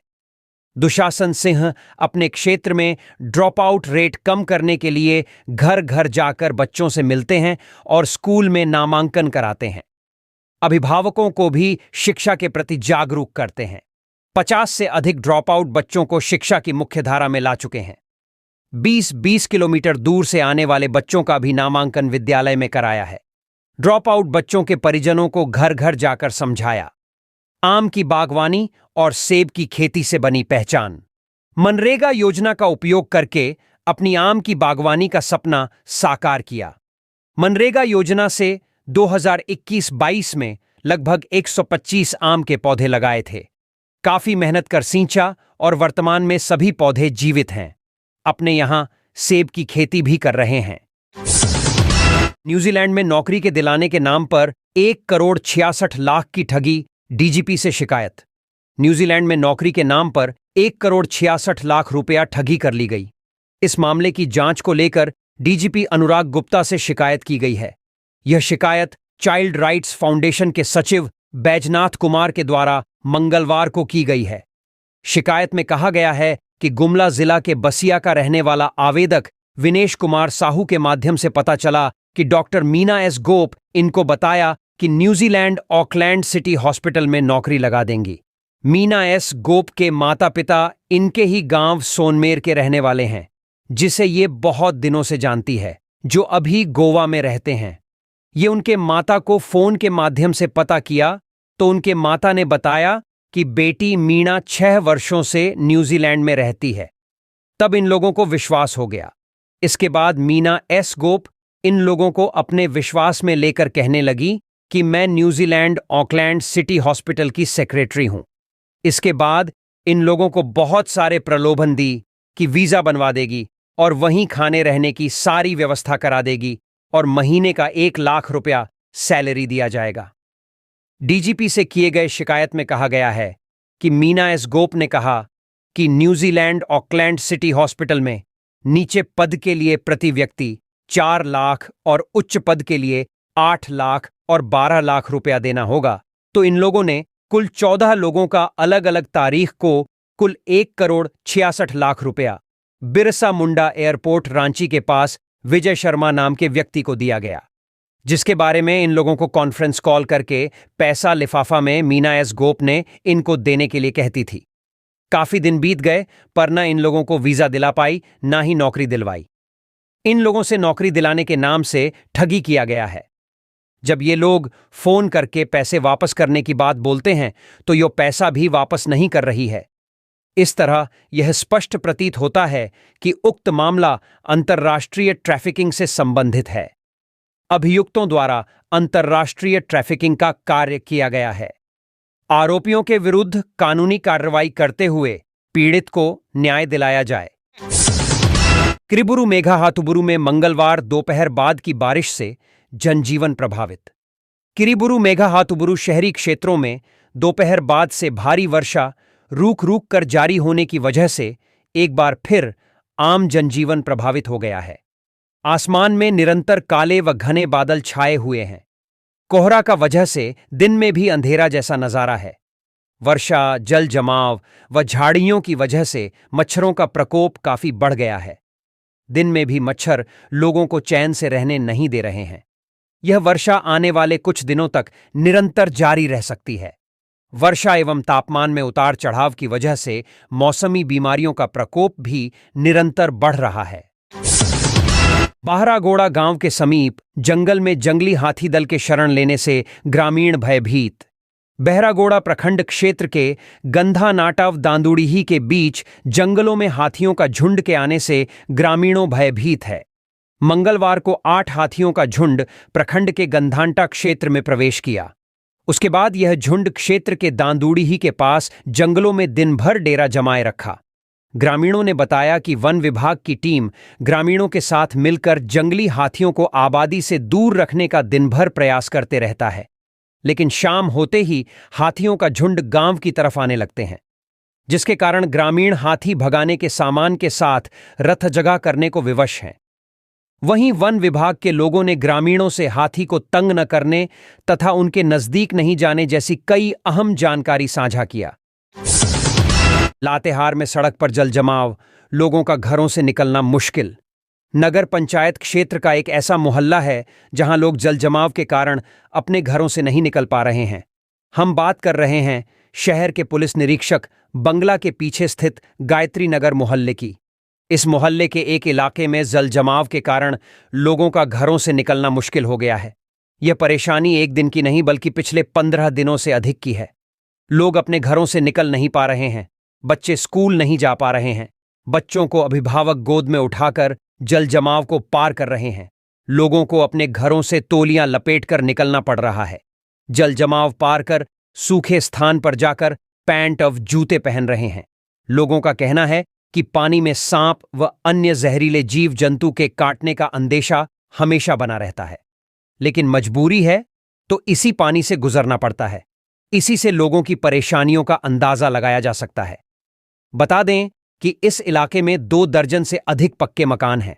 दुशासन सिंह अपने क्षेत्र में ड्रॉप आउट रेट कम करने के लिए घर घर जाकर बच्चों से मिलते हैं और स्कूल में नामांकन कराते हैं। अभिभावकों को भी शिक्षा के प्रति जागरूक करते हैं। 50 से अधिक ड्रॉप आउट बच्चों को शिक्षा की मुख्यधारा में ला चुके हैं। 20-20 किलोमीटर दूर से आने वाले बच्चों का भी नामांकन विद्यालय में कराया है। ड्रॉप आउट बच्चों के परिजनों को घर घर जाकर समझाया। आम की बागवानी और सेब की खेती से बनी पहचान। मनरेगा योजना का उपयोग करके अपनी आम की बागवानी का सपना साकार किया। मनरेगा योजना से 2021-22 में लगभग 125 आम के पौधे लगाए थे। काफी मेहनत कर सींचा और वर्तमान में सभी पौधे जीवित हैं। अपने यहां सेब की खेती भी कर रहे हैं। न्यूजीलैंड में नौकरी के दिलाने के नाम पर 1,66,00,000 की ठगी, डीजीपी से शिकायत। न्यूजीलैंड में नौकरी के नाम पर 1,66,00,000 रुपया ठगी कर ली गई। इस मामले की जांच को लेकर डीजीपी अनुराग गुप्ता से शिकायत की गई है। यह शिकायत चाइल्ड राइट्स फाउंडेशन के सचिव बैजनाथ कुमार के द्वारा मंगलवार को की गई है। शिकायत में कहा गया है कि गुमला जिला के बसिया का रहने वाला आवेदक विनेश कुमार साहू के माध्यम से पता चला कि डॉक्टर मीना एस गोप इनको बताया कि न्यूजीलैंड ऑकलैंड सिटी हॉस्पिटल में नौकरी लगा देंगी। मीना एस गोप के माता पिता इनके ही गांव सोनमेर के रहने वाले हैं, जिसे ये बहुत दिनों से जानती है, जो अभी गोवा में रहते हैं। ये उनके माता को फोन के माध्यम से पता किया तो उनके माता ने बताया कि बेटी मीना 6 वर्षों से न्यूजीलैंड में रहती है। तब इन लोगों को विश्वास हो गया। इसके बाद मीना एस गोप इन लोगों को अपने विश्वास में लेकर कहने लगी कि मैं न्यूजीलैंड ऑकलैंड सिटी हॉस्पिटल की सेक्रेटरी हूं। इसके बाद इन लोगों को बहुत सारे प्रलोभन दी कि वीजा बनवा देगी और वहीं खाने रहने की सारी व्यवस्था करा देगी और महीने का 1 लाख रुपया सैलरी दिया जाएगा। डीजीपी से किए गए शिकायत में कहा गया है कि मीना एस गोप ने कहा कि न्यूजीलैंड ऑकलैंड सिटी हॉस्पिटल में नीचे पद के लिए प्रति व्यक्ति 4 लाख और उच्च पद के लिए 8 लाख और 12 लाख रुपया देना होगा। तो इन लोगों ने कुल 14 लोगों का अलग अलग तारीख को कुल 1,66,00,000 रुपया बिरसा मुंडा एयरपोर्ट रांची के पास विजय शर्मा नाम के व्यक्ति को दिया गया, जिसके बारे में इन लोगों को कॉन्फ्रेंस कॉल करके पैसा लिफाफा में मीना एस गोप ने इनको देने के लिए कहती थी। काफी दिन बीत गए पर न इन लोगों को वीजा दिला पाई, ना ही नौकरी दिलवाई। इन लोगों से नौकरी दिलाने के नाम से ठगी किया गया है। जब ये लोग फोन करके पैसे वापस करने की बात बोलते हैं तो यो पैसा भी वापस नहीं कर रही है। इस तरह यह स्पष्ट प्रतीत होता है कि उक्त मामला अंतर्राष्ट्रीय ट्रैफिकिंग से संबंधित है। अभियुक्तों द्वारा अंतर्राष्ट्रीय ट्रैफिकिंग का कार्य किया गया है। आरोपियों के विरुद्ध कानूनी कार्रवाई करते हुए पीड़ित को न्याय दिलाया जाए। किरीबुरु मेघाहातुबुरु में मंगलवार दोपहर बाद की बारिश से जनजीवन प्रभावित। किरीबुरु मेघाहातुबुरु शहरी क्षेत्रों में दोपहर बाद से भारी वर्षा रुक रुक कर जारी होने की वजह से एक बार फिर आम जनजीवन प्रभावित हो गया है। आसमान में निरंतर काले व घने बादल छाए हुए हैं। कोहरा का वजह से दिन में भी अंधेरा जैसा नजारा है। वर्षा, जल जमाव व झाड़ियों की वजह से मच्छरों का प्रकोप काफी बढ़ गया है। दिन में भी मच्छर लोगों को चैन से रहने नहीं दे रहे हैं। यह वर्षा आने वाले कुछ दिनों तक निरंतर जारी रह सकती है। वर्षा एवं तापमान में उतार चढ़ाव की वजह से मौसमी बीमारियों का प्रकोप भी निरंतर बढ़ रहा है। बाहरागोड़ा गांव के समीप जंगल में जंगली हाथी दल के शरण लेने से ग्रामीण भयभीत। बहरागोड़ा प्रखंड क्षेत्र के गंधा नाटाव दांदुड़ीही के बीच जंगलों में हाथियों का झुंड के आने से ग्रामीणों भयभीत है। मंगलवार को 8 हाथियों का झुंड प्रखंड के गंधांटा क्षेत्र में प्रवेश किया। उसके बाद यह झुंड क्षेत्र के दांदुड़ीही के पास जंगलों में दिन भर डेरा जमाए रखा। ग्रामीणों ने बताया कि वन विभाग की टीम ग्रामीणों के साथ मिलकर जंगली हाथियों को आबादी से दूर रखने का दिन भर प्रयास करते रहता है, लेकिन शाम होते ही हाथियों का झुंड गांव की तरफ आने लगते हैं, जिसके कारण ग्रामीण हाथी भगाने के सामान के साथ रथ जगह करने को विवश हैं। वहीं वन विभाग के लोगों ने ग्रामीणों से हाथी को तंग न करने तथा उनके नजदीक नहीं जाने जैसी कई अहम जानकारी साझा किया। लातेहार में सड़क पर जल जमाव, लोगों का घरों से निकलना मुश्किल। नगर पंचायत क्षेत्र का एक ऐसा मोहल्ला है जहां लोग जल जमाव के कारण अपने घरों से नहीं निकल पा रहे हैं। हम बात कर रहे हैं शहर के पुलिस निरीक्षक बंगला के पीछे स्थित गायत्री नगर मोहल्ले की। इस मोहल्ले के एक इलाके में जल जमाव के कारण लोगों का घरों से निकलना मुश्किल हो गया है। यह परेशानी एक दिन की नहीं बल्कि पिछले 15 दिनों से अधिक की है। लोग अपने घरों से निकल नहीं पा रहे हैं। बच्चे स्कूल नहीं जा पा रहे हैं। बच्चों को अभिभावक गोद में उठाकर जल जमाव को पार कर रहे हैं। लोगों को अपने घरों से तौलियां लपेटकर निकलना पड़ रहा है। जल जमाव पार कर सूखे स्थान पर जाकर पैंट और जूते पहन रहे हैं। लोगों का कहना है कि पानी में सांप व अन्य जहरीले जीव जंतु के काटने का अंदेशा हमेशा बना रहता है, लेकिन मजबूरी है तो इसी पानी से गुजरना पड़ता है। इसी से लोगों की परेशानियों का अंदाजा लगाया जा सकता है। बता दें कि इस इलाके में 2 दर्जन से अधिक पक्के मकान हैं।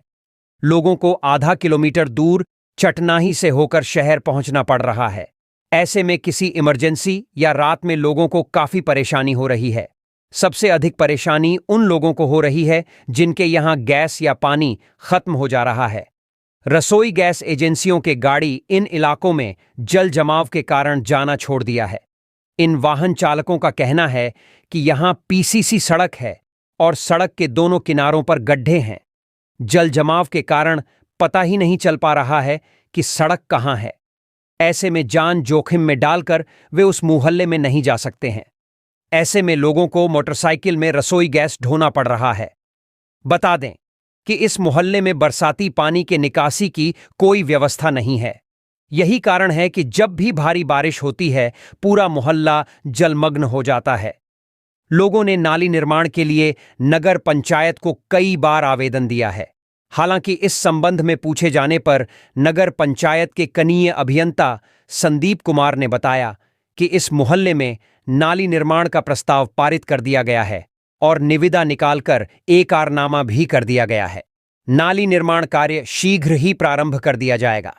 लोगों को आधा किलोमीटर दूर चटनाही से होकर शहर पहुंचना पड़ रहा है। ऐसे में किसी इमरजेंसी या रात में लोगों को काफी परेशानी हो रही है। सबसे अधिक परेशानी उन लोगों को हो रही है जिनके यहां गैस या पानी खत्म हो जा रहा है। रसोई गैस एजेंसियों के गाड़ी इन इलाकों में जल जमाव के कारण जाना छोड़ दिया है। इन वाहन चालकों का कहना है कि यहां पीसीसी सड़क है और सड़क के दोनों किनारों पर गड्ढे हैं। जल जमाव के कारण पता ही नहीं चल पा रहा है कि सड़क कहां है। ऐसे में जान जोखिम में डालकर वे उस मोहल्ले में नहीं जा सकते हैं। ऐसे में लोगों को मोटरसाइकिल में रसोई गैस ढोना पड़ रहा है। बता दें कि इस मोहल्ले में बरसाती पानी के निकासी की कोई व्यवस्था नहीं है। यही कारण है कि जब भी भारी बारिश होती है पूरा मोहल्ला जलमग्न हो जाता है। लोगों ने नाली निर्माण के लिए नगर पंचायत को कई बार आवेदन दिया है। हालांकि इस संबंध में पूछे जाने पर नगर पंचायत के कनीय अभियंता संदीप कुमार ने बताया कि इस मोहल्ले में नाली निर्माण का प्रस्ताव पारित कर दिया गया है और निविदा निकालकर एकरारनामा भी कर दिया गया है। नाली निर्माण कार्य शीघ्र ही प्रारंभ कर दिया जाएगा।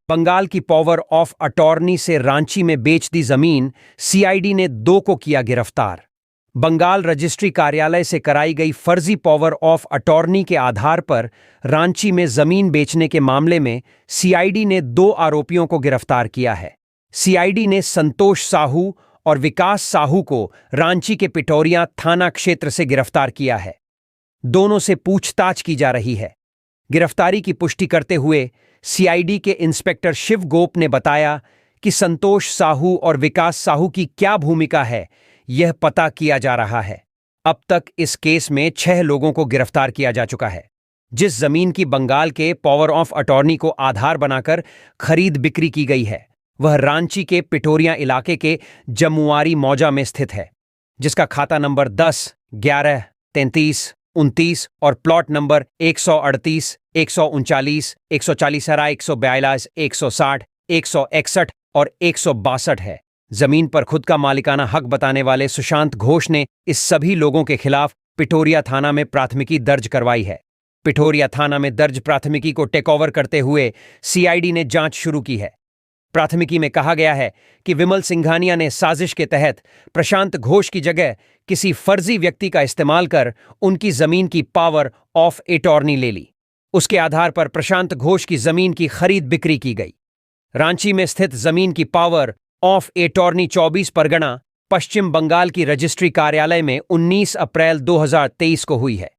बंगाल की पावर ऑफ अटॉर्नी से रांची में बेच दी जमीन, सीआईडी ने 2 को किया गिरफ्तार। बंगाल रजिस्ट्री कार्यालय से कराई गई फर्जी पावर ऑफ अटॉर्नी के आधार पर रांची में जमीन बेचने के मामले में सीआईडी ने 2 आरोपियों को गिरफ्तार किया है। सीआईडी ने संतोष साहू और विकास साहू को रांची के पिटोरिया थाना क्षेत्र से गिरफ्तार किया है। दोनों से पूछताछ की जा रही है। गिरफ्तारी की पुष्टि करते हुए सीआईडी के इंस्पेक्टर शिव गोप ने बताया कि संतोष साहू और विकास साहू की क्या भूमिका है, यह पता किया जा रहा है। अब तक इस केस में 6 लोगों को गिरफ्तार किया जा चुका है। जिस जमीन की बंगाल के पावर ऑफ अटॉर्नी को आधार बनाकर खरीद बिक्री की गई है, वह रांची के पिटोरिया इलाके के जमुआरी मौजा में स्थित है, जिसका खाता नंबर 10, 11, 33, 29 और प्लॉट नंबर 138, 139, 140, 142, 160, 161 और 162 है। जमीन पर खुद का मालिकाना हक बताने वाले सुशांत घोष ने इस सभी लोगों के खिलाफ पिटोरिया थाना में प्राथमिकी दर्ज करवाई है। पिटोरिया थाना में दर्ज प्राथमिकी को टेकओवर करते हुए सीआईडी ने जांच शुरू की है। प्राथमिकी में कहा गया है कि विमल सिंघानिया ने साजिश के तहत प्रशांत घोष की जगह किसी फर्जी व्यक्ति का इस्तेमाल कर उनकी जमीन की पावर ऑफ अटॉर्नी ले ली। उसके आधार पर प्रशांत घोष की जमीन की खरीद बिक्री की गई। रांची में स्थित जमीन की पावर ऑफ अटॉर्नी 24 परगना पश्चिम बंगाल की रजिस्ट्री कार्यालय में 19 अप्रैल 2023 को हुई है।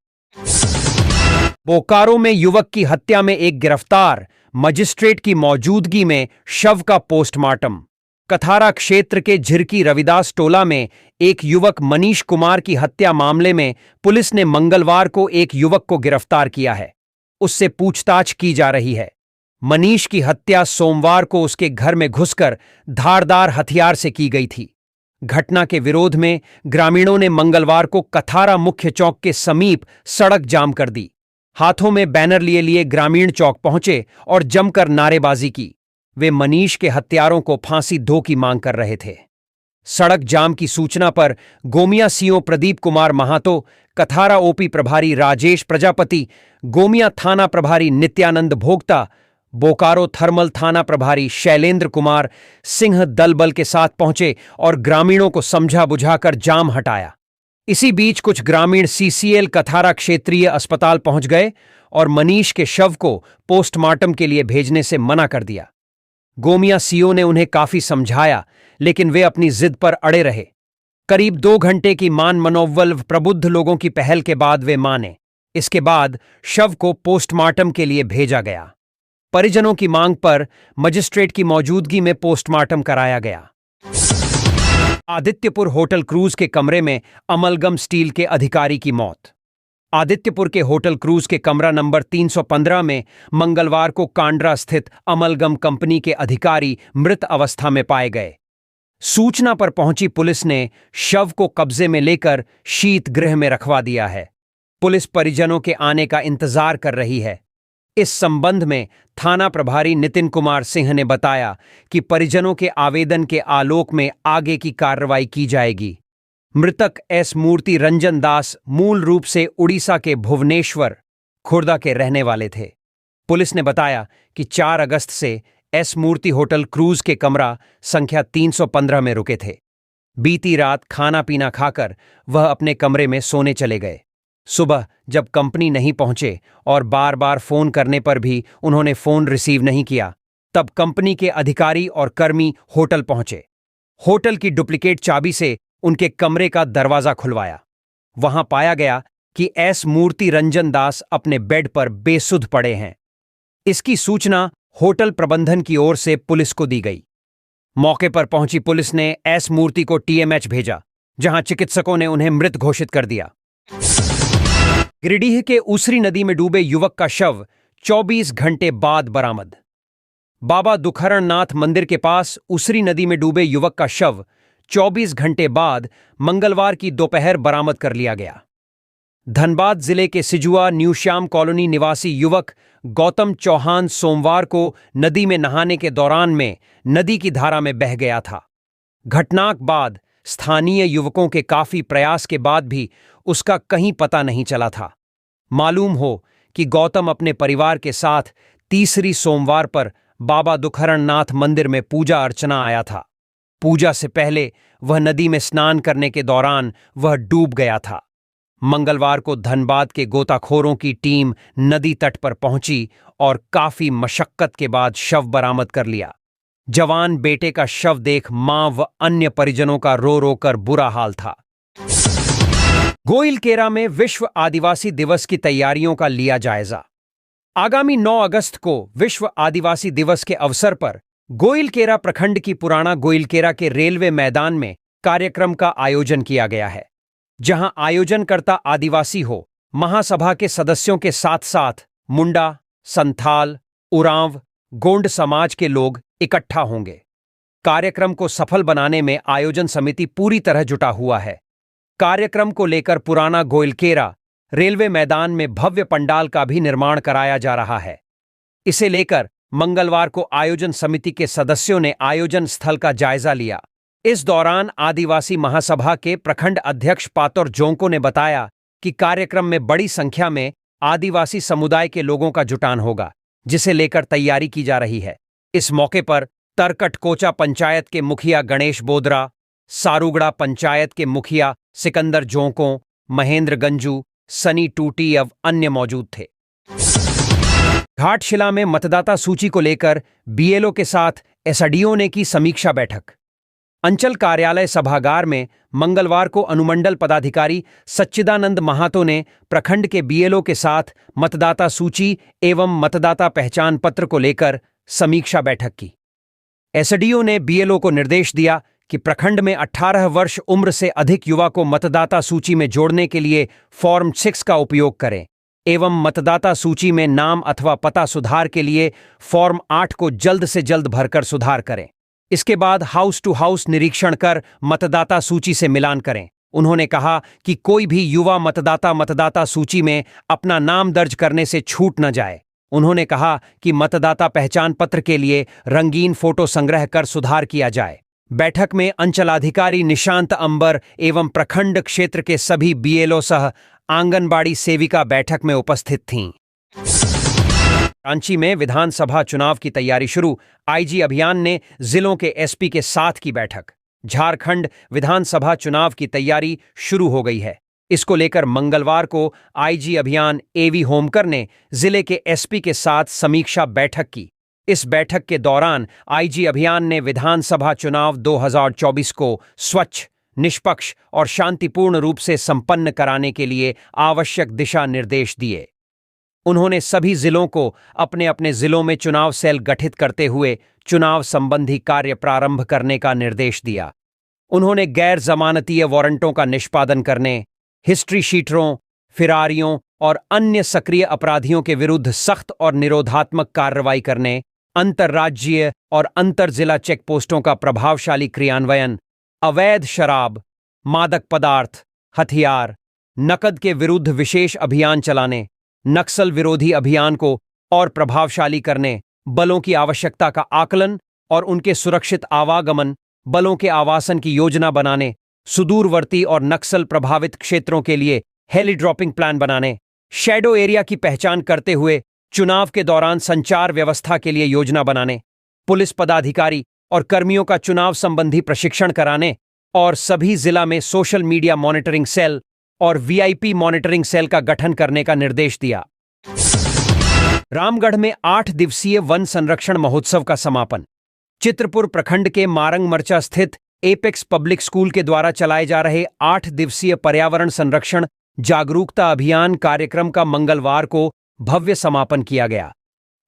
बोकारो में युवक की हत्या में एक गिरफ्तार, मजिस्ट्रेट की मौजूदगी में शव का पोस्टमार्टम। कथारा क्षेत्र के झिरकी रविदास टोला में एक युवक मनीष कुमार की हत्या मामले में पुलिस ने मंगलवार को एक युवक को गिरफ्तार किया है। उससे पूछताछ की जा रही है। मनीष की हत्या सोमवार को उसके घर में घुसकर धारदार हथियार से की गई थी। घटना के विरोध में ग्रामीणों ने मंगलवार को कथारा मुख्य चौक के समीप सड़क जाम कर दी। हाथों में बैनर लिए लिए ग्रामीण चौक पहुंचे और जमकर नारेबाजी की। वे मनीष के हत्यारों को फांसी दो की मांग कर रहे थे। सड़क जाम की सूचना पर गोमिया सीओ प्रदीप कुमार महातो, कथारा ओपी प्रभारी राजेश प्रजापति, गोमिया थाना प्रभारी नित्यानंद भोक्ता, बोकारो थर्मल थाना प्रभारी शैलेंद्र कुमार सिंह दल बल के साथ पहुंचे और ग्रामीणों को समझा बुझाकर जाम हटाया। इसी बीच कुछ ग्रामीण सीसीएल कथारा क्षेत्रीय अस्पताल पहुंच गए और मनीष के शव को पोस्टमार्टम के लिए भेजने से मना कर दिया। गोमिया सीओ ने उन्हें काफी समझाया, लेकिन वे अपनी जिद पर अड़े रहे। करीब 2 घंटे की मान मनोबल प्रबुद्ध लोगों की पहल के बाद वे माने। इसके बाद शव को पोस्टमार्टम के लिए भेजा गया। परिजनों की मांग पर मजिस्ट्रेट की मौजूदगी में पोस्टमार्टम कराया गया। आदित्यपुर होटल क्रूज के कमरे में अमलगम स्टील के अधिकारी की मौत। आदित्यपुर के होटल क्रूज के कमरा नंबर 315 में मंगलवार को कांड्रा स्थित अमलगम कंपनी के अधिकारी मृत अवस्था में पाए गए। सूचना पर पहुंची पुलिस ने शव को कब्जे में लेकर शीत गृह में रखवा दिया है। पुलिस परिजनों के आने का इंतजार कर रही है। इस संबंध में थाना प्रभारी नितिन कुमार सिंह ने बताया कि परिजनों के आवेदन के आलोक में आगे की कार्रवाई की जाएगी। मृतक एस मूर्ति रंजन दास मूल रूप से उड़ीसा के भुवनेश्वर, खुर्दा के रहने वाले थे। पुलिस ने बताया कि 4 अगस्त से एस मूर्ति होटल क्रूज के कमरा संख्या 315 में रुके थे। बीती रात खाना पीना खाकर वह अपने कमरे में सोने चले गए। सुबह जब कंपनी नहीं पहुंचे और बार बार फोन करने पर भी उन्होंने फोन रिसीव नहीं किया, तब कंपनी के अधिकारी और कर्मी होटल पहुंचे। होटल की डुप्लीकेट चाबी से उनके कमरे का दरवाजा खुलवाया। वहां पाया गया कि एस मूर्ति रंजन दास अपने बेड पर बेसुध पड़े हैं। इसकी सूचना होटल प्रबंधन की ओर से पुलिस को दी गई। मौके पर पहुंची पुलिस ने एस मूर्ति को टीएमएच भेजा, जहां चिकित्सकों ने उन्हें मृत घोषित कर दिया। गिरिडीह के ऊसरी नदी में डूबे युवक का शव 24 घंटे बाद बरामद। बाबा दुखहरण नाथ मंदिर के पास ऊसरी नदी में डूबे युवक का शव 24 घंटे बाद मंगलवार की दोपहर बरामद कर लिया गया। धनबाद जिले के सिजुआ न्यू श्याम कॉलोनी निवासी युवक गौतम चौहान सोमवार को नदी में नहाने के दौरान में नदी की धारा में बह गया था। घटना के बाद स्थानीय युवकों के काफी प्रयास के बाद भी उसका कहीं पता नहीं चला था। मालूम हो कि गौतम अपने परिवार के साथ तीसरी सोमवार पर बाबा दुखहरण नाथ मंदिर में पूजा अर्चना आया था। पूजा से पहले वह नदी में स्नान करने के दौरान वह डूब गया था। मंगलवार को धनबाद के गोताखोरों की टीम नदी तट पर पहुंची और काफी मशक्कत के बाद शव बरामद कर लिया। जवान बेटे का शव देख मां व अन्य परिजनों का रो रो कर बुरा हाल था। गोइलकेरा में विश्व आदिवासी दिवस की तैयारियों का लिया जायजा। आगामी 9 अगस्त को विश्व आदिवासी दिवस के अवसर पर गोइलकेरा प्रखंड की पुराना गोइलकेरा के रेलवे मैदान में कार्यक्रम का आयोजन किया गया है, जहां आयोजनकर्ता आदिवासी हो, महासभा के सदस्यों के साथ साथ मुंडा, संथाल, उरांव, गोंड समाज के लोग इकट्ठा होंगे। कार्यक्रम को सफल बनाने में आयोजन समिति पूरी तरह जुटा हुआ है। कार्यक्रम को लेकर पुराना गोइलकेरा रेलवे मैदान में भव्य पंडाल का भी निर्माण कराया जा रहा है। इसे लेकर मंगलवार को आयोजन समिति के सदस्यों ने आयोजन स्थल का जायजा लिया। इस दौरान आदिवासी महासभा के प्रखंड अध्यक्ष पातोर जोंको ने बताया कि कार्यक्रम में बड़ी संख्या में आदिवासी समुदाय के लोगों का जुटान होगा, जिसे लेकर तैयारी की जा रही है। इस मौके पर तरकटकोचा पंचायत के मुखिया गणेश बोदरा, सारूगड़ा पंचायत के मुखिया सिकंदर जोंको, महेंद्र गंजू, सनी टूटी एवं अन्य मौजूद थे। घाटशिला में मतदाता सूची को लेकर बीएलओ के साथ एसडीओ ने की समीक्षा बैठक। अंचल कार्यालय सभागार में मंगलवार को अनुमंडल पदाधिकारी सच्चिदानंद महातो ने प्रखंड के बीएलओ के साथ मतदाता सूची एवं मतदाता पहचान पत्र को लेकर समीक्षा बैठक की। एसडीओ ने बीएलओ को निर्देश दिया कि प्रखंड में 18 वर्ष उम्र से अधिक युवा को मतदाता सूची में जोड़ने के लिए फॉर्म 6 का उपयोग करें एवं मतदाता सूची में नाम अथवा पता सुधार के लिए फॉर्म 8 को जल्द से जल्द भरकर सुधार करें। इसके बाद हाउस टू हाउस निरीक्षण कर मतदाता सूची से मिलान करें। उन्होंने कहा कि कोई भी युवा मतदाता सूची में अपना नाम दर्ज करने से छूट न जाए। उन्होंने कहा कि मतदाता पहचान पत्र के लिए रंगीन फोटो संग्रह कर सुधार किया जाए। बैठक में अंचलाधिकारी निशांत अंबर एवं प्रखंड क्षेत्र के सभी बीएलओ सह आंगनबाड़ी सेविका बैठक में उपस्थित थीं। रांची में विधानसभा चुनाव की तैयारी शुरू, आईजी अभियान ने जिलों के एसपी के साथ की बैठक। झारखंड विधानसभा चुनाव की तैयारी शुरू हो गई है। इसको लेकर मंगलवार को आईजी अभियान एवी होमकर ने जिले के एसपी के साथ समीक्षा बैठक की। इस बैठक के दौरान आईजी अभियान ने विधानसभा चुनाव 2024 को स्वच्छ, निष्पक्ष और शांतिपूर्ण रूप से संपन्न कराने के लिए आवश्यक दिशा निर्देश दिए। उन्होंने सभी जिलों को अपने अपने जिलों में चुनाव सेल गठित करते हुए चुनाव संबंधी कार्य प्रारंभ करने का निर्देश दिया। उन्होंने गैर जमानतीय वारंटों का निष्पादन करने, हिस्ट्री शीटरों, फिरारियों और अन्य सक्रिय अपराधियों के विरुद्ध सख्त और निरोधात्मक कार्रवाई करने, अंतर्राज्यीय और अंतरजिला चेकपोस्टों का प्रभावशाली क्रियान्वयन, अवैध शराब, मादक पदार्थ, हथियार, नकद के विरुद्ध विशेष अभियान चलाने, नक्सल विरोधी अभियान को और प्रभावशाली करने, बलों की आवश्यकता का आकलन और उनके सुरक्षित आवागमन, बलों के आवासन की योजना बनाने, सुदूरवर्ती और नक्सल प्रभावित क्षेत्रों के लिए हेली ड्रॉपिंग प्लान बनाने, शैडो एरिया की पहचान करते हुए चुनाव के दौरान संचार व्यवस्था के लिए योजना बनाने, पुलिस पदाधिकारी और कर्मियों का चुनाव संबंधी प्रशिक्षण कराने और सभी जिला में सोशल मीडिया मॉनिटरिंग सेल और वीआईपी मॉनिटरिंग सेल का गठन करने का निर्देश दिया। रामगढ़ में 8 दिवसीय वन संरक्षण महोत्सव का समापन। चित्रपुर प्रखंड के मारंग मर्चा स्थित एपेक्स पब्लिक स्कूल के द्वारा चलाए जा रहे 8 दिवसीय पर्यावरण संरक्षण जागरूकता अभियान कार्यक्रम का मंगलवार को भव्य समापन किया गया।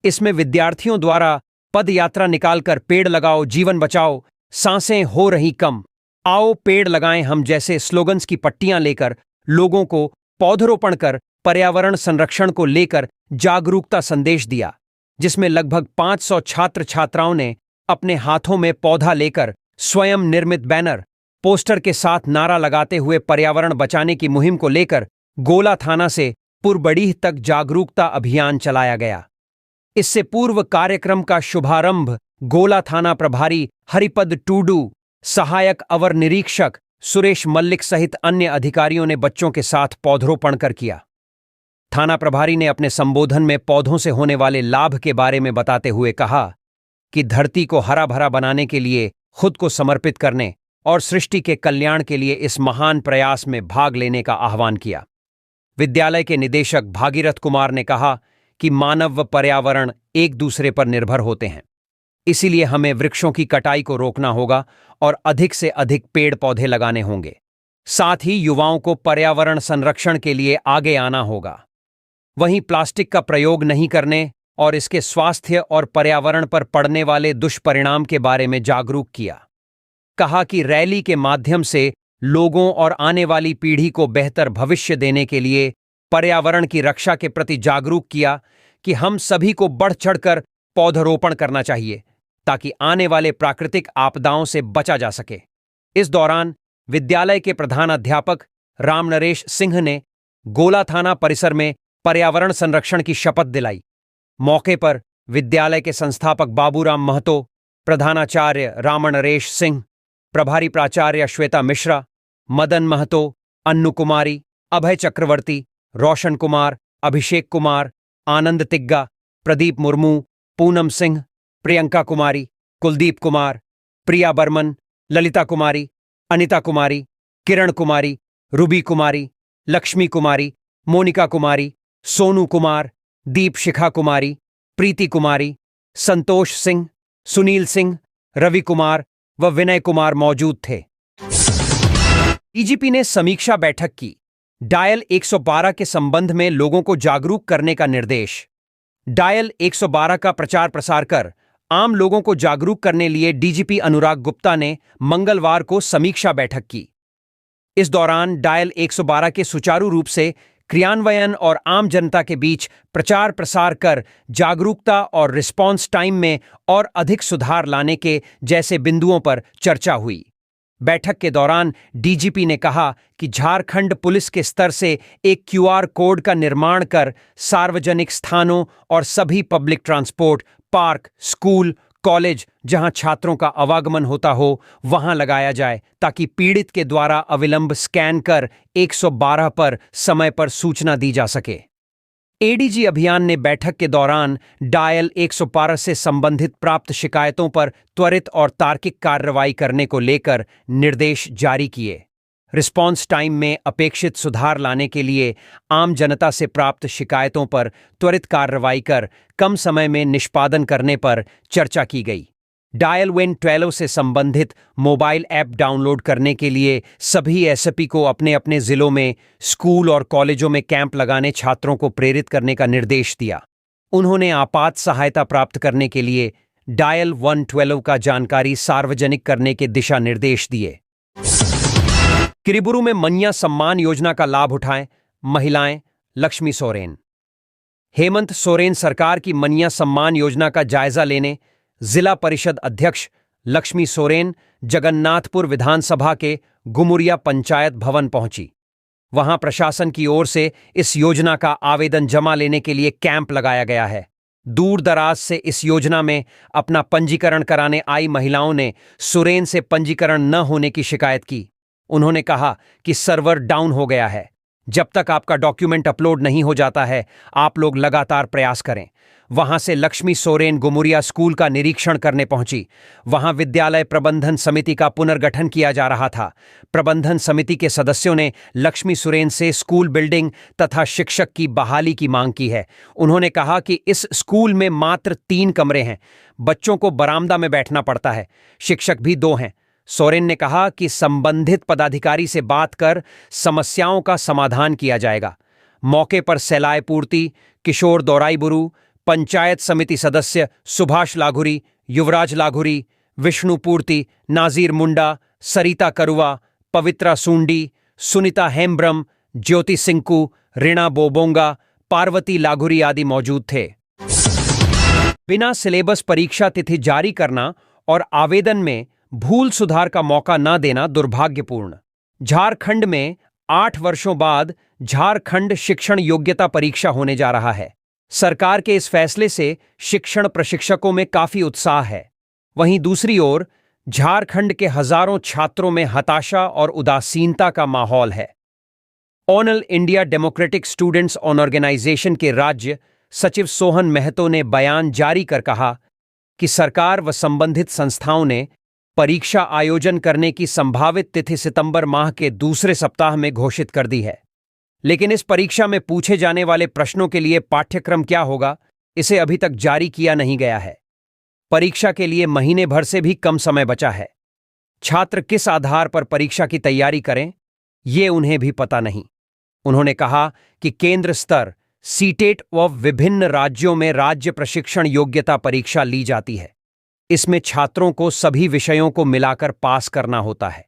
इसमें विद्यार्थियों द्वारा पद यात्रा निकालकर पेड़ लगाओ जीवन बचाओ, सांसें हो रही कम, आओ पेड़ लगाएं हम जैसे स्लोगन्स की पट्टियां लेकर लोगों को पौधरोपण कर पर्यावरण संरक्षण को लेकर जागरूकता संदेश दिया, जिसमें लगभग 500 छात्र छात्राओं ने अपने हाथों में पौधा लेकर स्वयं निर्मित बैनर, पोस्टर के साथ नारा लगाते हुए पर्यावरण बचाने की मुहिम को लेकर गोला थाना से पुरबड़ीह तक जागरूकता अभियान चलाया गया। इससे पूर्व कार्यक्रम का शुभारंभ गोला थाना प्रभारी हरिपद टूडू, सहायक अवर निरीक्षक सुरेश मल्लिक सहित अन्य अधिकारियों ने बच्चों के साथ पौधरोपण कर किया। थाना प्रभारी ने अपने संबोधन में पौधों से होने वाले लाभ के बारे में बताते हुए कहा कि धरती को हरा भरा बनाने के लिए खुद को समर्पित करने और सृष्टि के कल्याण के लिए इस महान प्रयास में भाग लेने का आह्वान किया। विद्यालय के निदेशक भागीरथ कुमार ने कहा कि मानव व पर्यावरण एक दूसरे पर निर्भर होते हैं, इसीलिए हमें वृक्षों की कटाई को रोकना होगा और अधिक से अधिक पेड़ पौधे लगाने होंगे। साथ ही युवाओं को पर्यावरण संरक्षण के लिए आगे आना होगा। वहीं प्लास्टिक का प्रयोग नहीं करने और इसके स्वास्थ्य और पर्यावरण पर पड़ने वाले दुष्परिणाम के बारे में जागरूक किया। कहा कि रैली के माध्यम से लोगों और आने वाली पीढ़ी को बेहतर भविष्य देने के लिए पर्यावरण की रक्षा के प्रति जागरूक किया कि हम सभी को बढ़ चढ़कर पौधरोपण करना चाहिए ताकि आने वाले प्राकृतिक आपदाओं से बचा जा सके। इस दौरान विद्यालय के प्रधानाध्यापक रामनरेश सिंह ने गोला थाना परिसर में पर्यावरण संरक्षण की शपथ दिलाई। मौके पर विद्यालय के संस्थापक बाबूराम महतो, प्रधानाचार्य रामनरेश सिंह, प्रभारी प्राचार्य श्वेता मिश्रा, मदन महतो, अन्नू कुमारी, अभय चक्रवर्ती, रोशन कुमार, अभिषेक कुमार, आनंद तिग्गा, प्रदीप मुर्मू, पूनम सिंह, प्रियंका कुमारी, कुलदीप कुमार, प्रिया बर्मन, ललिता कुमारी, अनिता कुमारी, किरण कुमारी, रूबी कुमारी, लक्ष्मी कुमारी, मोनिका कुमारी, सोनू कुमार, दीप शिखा कुमारी, प्रीति कुमारी, संतोष सिंह, सुनील सिंह, रवि कुमार व विनय कुमार मौजूद थे। डीजीपी ने समीक्षा बैठक की। डायल 112 के संबंध में लोगों को जागरूक करने का निर्देश। डायल 112 का प्रचार प्रसार कर आम लोगों को जागरूक करने लिए डीजीपी अनुराग गुप्ता ने मंगलवार को समीक्षा बैठक की। इस दौरान डायल 112 के सुचारू रूप से क्रियान्वयन और आम जनता के बीच प्रचार प्रसार कर जागरूकता और रिस्पॉन्स टाइम में और अधिक सुधार लाने के जैसे बिंदुओं पर चर्चा हुई। बैठक के दौरान डीजीपी ने कहा कि झारखंड पुलिस के स्तर से एक क्यूआर कोड का निर्माण कर सार्वजनिक स्थानों और सभी public transport, park, school, college जहां छात्रों का आवागमन होता हो वहां लगाया जाए ताकि पीड़ित के द्वारा अविलंब स्कैन कर 112 पर समय पर सूचना दी जा सके। एडीजी अभियान ने बैठक के दौरान डायल 112 से संबंधित प्राप्त शिकायतों पर त्वरित और तार्किक कार्रवाई करने को लेकर निर्देश जारी किए। रिस्पॉन्स टाइम में अपेक्षित सुधार लाने के लिए आम जनता से प्राप्त शिकायतों पर त्वरित कार्रवाई कर कम समय में निष्पादन करने पर चर्चा की गई। डायल विन 12 से संबंधित मोबाइल ऐप डाउनलोड करने के लिए सभी एसपी को अपने अपने जिलों में स्कूल और कॉलेजों में कैंप लगाने छात्रों को प्रेरित करने का निर्देश दिया। उन्होंने आपात सहायता प्राप्त करने के लिए डायल 112 का जानकारी सार्वजनिक करने के दिशा निर्देश दिए। किरीबुरू में मन्या सम्मान योजना का लाभ उठाएं महिलाएं, लक्ष्मी सोरेन। हेमंत सोरेन सरकार की मन्या सम्मान योजना का जायजा लेने जिला परिषद अध्यक्ष लक्ष्मी सोरेन जगन्नाथपुर विधानसभा के गुमुरिया पंचायत भवन पहुंची। वहां प्रशासन की ओर से इस योजना का आवेदन जमा लेने के लिए कैंप लगाया गया है। दूर दराज से इस योजना में अपना पंजीकरण कराने आई महिलाओं ने सोरेन से पंजीकरण न होने की शिकायत की। उन्होंने कहा कि सर्वर डाउन हो गया है। जब तक आपका डॉक्यूमेंट अपलोड नहीं हो जाता है, आप लोग लगातार प्रयास करें। वहां से लक्ष्मी सोरेन गुमुरिया स्कूल का निरीक्षण करने पहुंची। वहां विद्यालय प्रबंधन समिति का पुनर्गठन किया जा रहा था। प्रबंधन समिति के सदस्यों ने लक्ष्मी सोरेन से स्कूल बिल्डिंग तथा शिक्षक की बहाली की मांग की है। उन्होंने कहा कि इस स्कूल में मात्र 3 कमरे हैं। बच्चों को बरामदा में बैठना पड़ता है। शिक्षक भी 2 हैं। सोरेन ने कहा कि संबंधित पदाधिकारी से बात कर समस्याओं का समाधान किया जाएगा। मौके पर सेलाय पूर्ति, किशोर दौराईबुरु, पंचायत समिति सदस्य सुभाष लाघुरी, युवराज लाघुरी, विष्णु पूर्ति, नाजीर मुंडा, सरिता करुआ, पवित्रा सूंडी, सुनीता हेम्ब्रम, ज्योति सिंकू, रीना बोबोंगा, पार्वती लाघुरी आदि मौजूद थे। बिना सिलेबस परीक्षा तिथि जारी करना और आवेदन में भूल सुधार का मौका न देना दुर्भाग्यपूर्ण। झारखंड में 8 वर्षों बाद झारखंड शिक्षण योग्यता परीक्षा होने जा रहा है। सरकार के इस फैसले से शिक्षण प्रशिक्षकों में काफी उत्साह है। वहीं दूसरी ओर झारखंड के हजारों छात्रों में हताशा और उदासीनता का माहौल है। All India Democratic Students Organisation के राज्य सचिव सोहन महतो ने बयान जारी कर कहा कि सरकार व संबंधित संस्थाओं ने परीक्षा आयोजन करने की संभावित तिथि सितंबर माह के दूसरे सप्ताह में घोषित कर दी है। लेकिन इस परीक्षा में पूछे जाने वाले प्रश्नों के लिए पाठ्यक्रम क्या होगा, इसे अभी तक जारी किया नहीं गया है। परीक्षा के लिए महीने भर से भी कम समय बचा है। छात्र किस आधार पर परीक्षा की तैयारी करें, ये उन्हें भी पता नहीं। उन्होंने कहा कि केंद्र स्तर सीटेट व विभिन्न राज्यों में राज्य प्रशिक्षण योग्यता परीक्षा ली जाती है। इसमें छात्रों को सभी विषयों को मिलाकर पास करना होता है।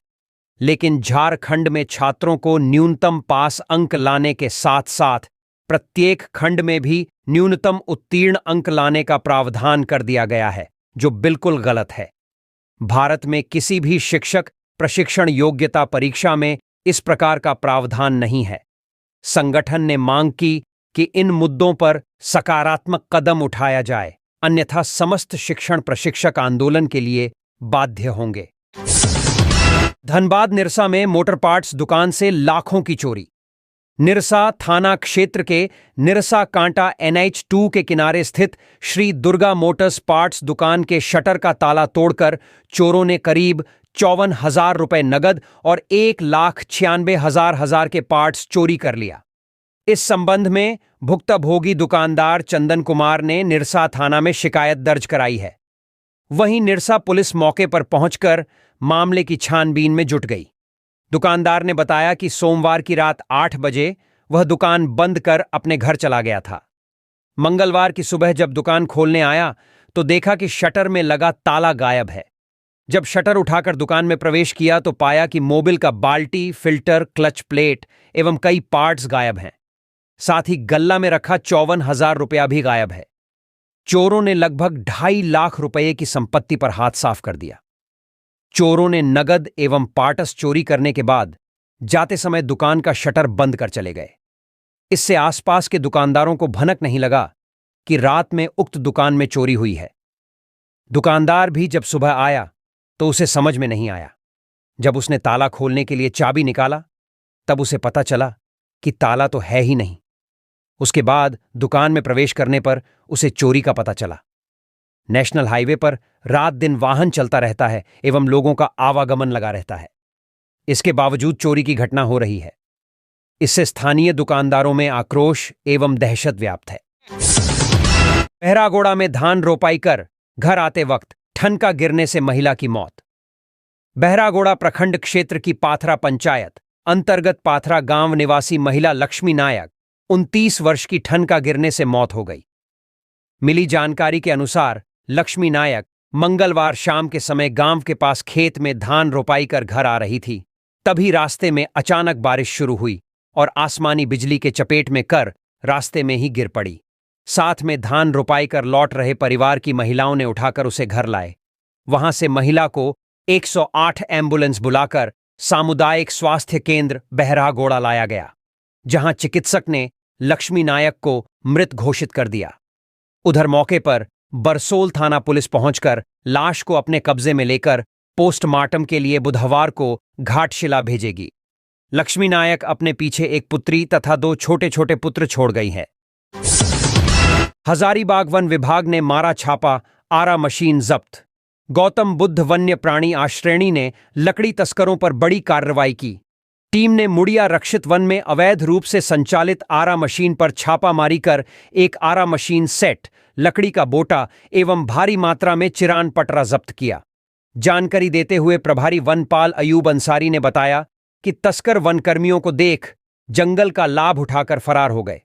लेकिन झारखंड में छात्रों को न्यूनतम पास अंक लाने के साथ साथ प्रत्येक खंड में भी न्यूनतम उत्तीर्ण अंक लाने का प्रावधान कर दिया गया है, जो बिल्कुल गलत है। भारत में किसी भी शिक्षक प्रशिक्षण योग्यता परीक्षा में इस प्रकार का प्रावधान नहीं है। संगठन ने मांग की कि इन मुद्दों पर सकारात्मक कदम उठाया जाए, अन्यथा समस्त शिक्षण प्रशिक्षक आंदोलन के लिए बाध्य होंगे। धनबाद निरसा में मोटर पार्ट्स दुकान से लाखों की चोरी। निरसा थाना क्षेत्र के निरसा कांटा NH2 के किनारे स्थित श्री दुर्गा मोटर्स पार्ट्स दुकान के शटर का ताला तोड़कर चोरों ने करीब 54,000 रुपए नगद और 1,96,000 के पार्ट्स चोरी कर लिया। इस संबंध में भुक्तभोगी दुकानदार चंदन कुमार ने निरसा थाना में शिकायत दर्ज कराई है। वहीं निरसा पुलिस मौके पर पहुंचकर मामले की छानबीन में जुट गई। दुकानदार ने बताया कि सोमवार की रात 8 बजे वह दुकान बंद कर अपने घर चला गया था। मंगलवार की सुबह जब दुकान खोलने आया तो देखा कि शटर में लगा ताला गायब है। जब शटर उठाकर दुकान में प्रवेश किया तो पाया कि मोबिल का बाल्टी, फिल्टर, क्लच प्लेट एवं कई पार्ट्स गायब हैं। साथ ही गल्ला में रखा 54,000 रुपया भी गायब है। चोरों ने लगभग 2.5 लाख रुपये की संपत्ति पर हाथ साफ कर दिया। चोरों ने नगद एवं पार्ट्स चोरी करने के बाद जाते समय दुकान का शटर बंद कर चले गए। इससे आसपास के दुकानदारों को भनक नहीं लगा कि रात में उक्त दुकान में चोरी हुई है। दुकानदार भी जब सुबह आया तो उसे समझ में नहीं आया। जब उसने ताला खोलने के लिए चाबी निकाला तब उसे पता चला कि ताला तो है ही नहीं। उसके बाद दुकान में प्रवेश करने पर उसे चोरी का पता चला। नेशनल हाईवे पर रात दिन वाहन चलता रहता है एवं लोगों का आवागमन लगा रहता है। इसके बावजूद चोरी की घटना हो रही है। इससे स्थानीय दुकानदारों में आक्रोश एवं दहशत व्याप्त है। बहरागोड़ा में धान रोपाई कर घर आते वक्त ठनका गिरने से महिला की मौत। बहरागोड़ा प्रखंड क्षेत्र की पाथरा पंचायत अंतर्गत पाथरा गांव निवासी महिला लक्ष्मी नायक 29 वर्ष की ठनका गिरने से मौत हो गई। मिली जानकारी के अनुसार लक्ष्मी नायक मंगलवार शाम के समय गांव के पास खेत में धान रोपाई कर घर आ रही थी। तभी रास्ते में अचानक बारिश शुरू हुई और आसमानी बिजली के चपेट में कर रास्ते में ही गिर पड़ी। साथ में धान रोपाई कर लौट रहे परिवार की महिलाओं ने उठाकर उसे घर लाए। वहां से महिला को 108 एम्बुलेंस बुलाकर सामुदायिक स्वास्थ्य केंद्र बहरागोड़ा लाया गया, जहां चिकित्सक ने लक्ष्मी नायक को मृत घोषित कर दिया। उधर मौके पर बरसोल थाना पुलिस पहुंचकर लाश को अपने कब्जे में लेकर पोस्टमार्टम के लिए बुधवार को घाटशिला भेजेगी। लक्ष्मी नायक अपने पीछे एक पुत्री तथा 2 छोटे छोटे पुत्र छोड़ गई है। हजारीबाग वन विभाग ने मारा छापा, आरा मशीन जब्त। गौतम बुद्ध वन्य प्राणी आश्रयणी ने लकड़ी तस्करों पर बड़ी कार्रवाई की। टीम ने मुड़िया रक्षित वन में अवैध रूप से संचालित आरा मशीन पर छापामारी कर एक आरा मशीन सेट, लकड़ी का बोटा एवं भारी मात्रा में चिरान पटरा जब्त किया। जानकारी देते हुए प्रभारी वनपाल अयूब अंसारी ने बताया कि तस्कर वनकर्मियों को देख जंगल का लाभ उठाकर फरार हो गए।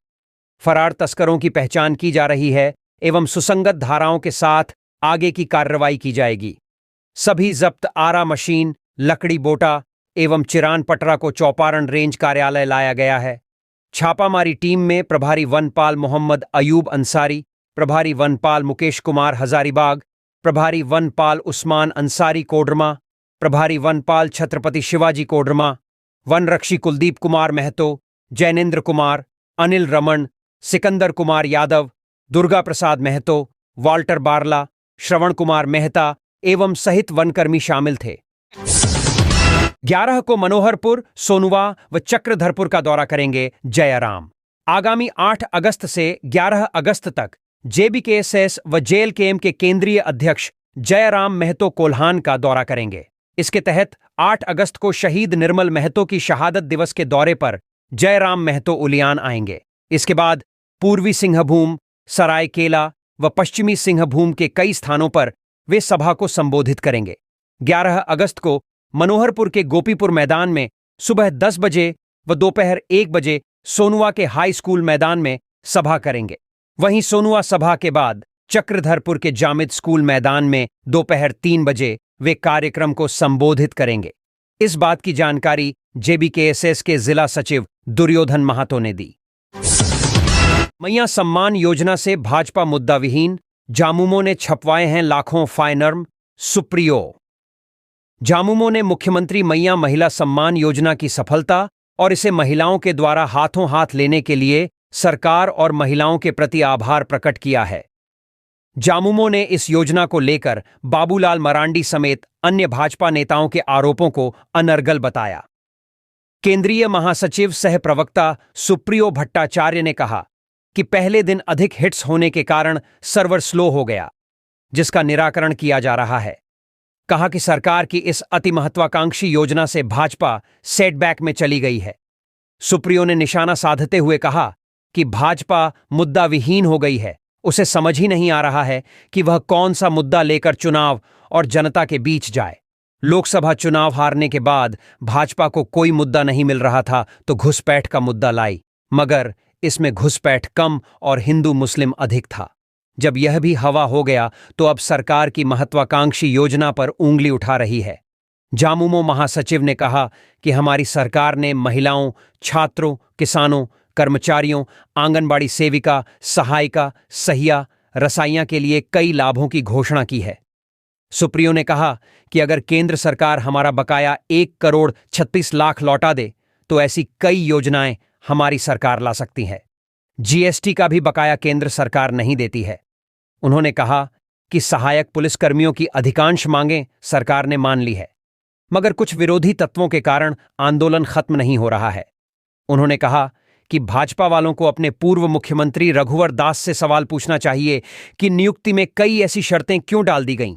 फरार तस्करों की पहचान की जा रही है एवं सुसंगत धाराओं के साथ आगे की कार्रवाई की जाएगी। सभी जब्त आरा मशीन, लकड़ी बोटा एवं चिरान पटरा को चौपारण रेंज कार्यालय लाया गया है। छापामारी टीम में प्रभारी वनपाल मोहम्मद अयूब अंसारी, प्रभारी वनपाल मुकेश कुमार हजारीबाग, प्रभारी वनपाल उस्मान अंसारी कोडरमा, प्रभारी वनपाल छत्रपति शिवाजी कोडरमा, वनरक्षी कुलदीप कुमार महतो, जैनेन्द्र कुमार, अनिल रमन, सिकंदर कुमार यादव, दुर्गा प्रसाद महतो, वाल्टर बारला, श्रवण कुमार मेहता एवं सहित वनकर्मी शामिल थे। 11 को मनोहरपुर, सोनुवा व चक्रधरपुर का दौरा करेंगे जयराम। आगामी 8 अगस्त से 11 अगस्त तक JBKSS व JLKM के केंद्रीय अध्यक्ष जयराम महतो कोल्हान का दौरा करेंगे। इसके तहत 8 अगस्त को शहीद निर्मल महतो की शहादत दिवस के दौरे पर जयराम महतो उलियान आएंगे। इसके बाद पूर्वी सिंहभूम, सरायकेला व पश्चिमी सिंहभूम के कई स्थानों पर वे सभा को संबोधित करेंगे। 11 अगस्त को मनोहरपुर के गोपीपुर मैदान में सुबह 10 बजे व दोपहर 1 बजे सोनुआ के हाई स्कूल मैदान में सभा करेंगे। वहीं सोनुआ सभा के बाद चक्रधरपुर के जामिद स्कूल मैदान में दोपहर 3 बजे वे कार्यक्रम को संबोधित करेंगे। इस बात की जानकारी जेबीकेएसएस के जिला सचिव दुर्योधन महातो ने दी। मैया सम्मान योजना से भाजपा मुद्दा विहीन, झामुमो ने छपवाए हैं लाखों फाइनर्म, सुप्रियो। झामुमो ने मुख्यमंत्री मैया महिला सम्मान योजना की सफलता और इसे महिलाओं के द्वारा हाथों हाथ लेने के लिए सरकार और महिलाओं के प्रति आभार प्रकट किया है। झामुमो ने इस योजना को लेकर बाबूलाल मरांडी समेत अन्य भाजपा नेताओं के आरोपों को अनर्गल बताया। केंद्रीय महासचिव सह प्रवक्ता सुप्रियो भट्टाचार्य ने कहा कि पहले दिन अधिक हिट्स होने के कारण सर्वर स्लो हो गया, जिसका निराकरण किया जा रहा है। कहा कि सरकार की इस अति महत्वाकांक्षी योजना से भाजपा सेटबैक में चली गई है। सुप्रियो ने निशाना साधते हुए कहा कि भाजपा मुद्दा विहीन हो गई है। उसे समझ ही नहीं आ रहा है कि वह कौन सा मुद्दा लेकर चुनाव और जनता के बीच जाए। लोकसभा चुनाव हारने के बाद भाजपा को कोई मुद्दा नहीं मिल रहा था तो घुसपैठ का मुद्दा लाई, मगर इसमें घुसपैठ कम और हिंदू मुस्लिम अधिक था। जब यह भी हवा हो गया तो अब सरकार की महत्वाकांक्षी योजना पर उंगली उठा रही है। झामुमो महासचिव ने कहा कि हमारी सरकार ने महिलाओं, छात्रों, किसानों, कर्मचारियों, आंगनबाड़ी सेविका, सहायिका, सहिया, रसाइयां के लिए कई लाभों की घोषणा की है। सुप्रियो ने कहा कि अगर केंद्र सरकार हमारा बकाया 1,36,00,000 लौटा दे तो ऐसी कई योजनाएं हमारी सरकार ला सकती है। जीएसटी का भी बकाया केंद्र सरकार नहीं देती है। उन्होंने कहा कि सहायक पुलिसकर्मियों की अधिकांश मांगें सरकार ने मान ली है, मगर कुछ विरोधी तत्वों के कारण आंदोलन खत्म नहीं हो रहा है। उन्होंने कहा कि भाजपा वालों को अपने पूर्व मुख्यमंत्री रघुवर दास से सवाल पूछना चाहिए कि नियुक्ति में कई ऐसी शर्तें क्यों डाल दी गईं।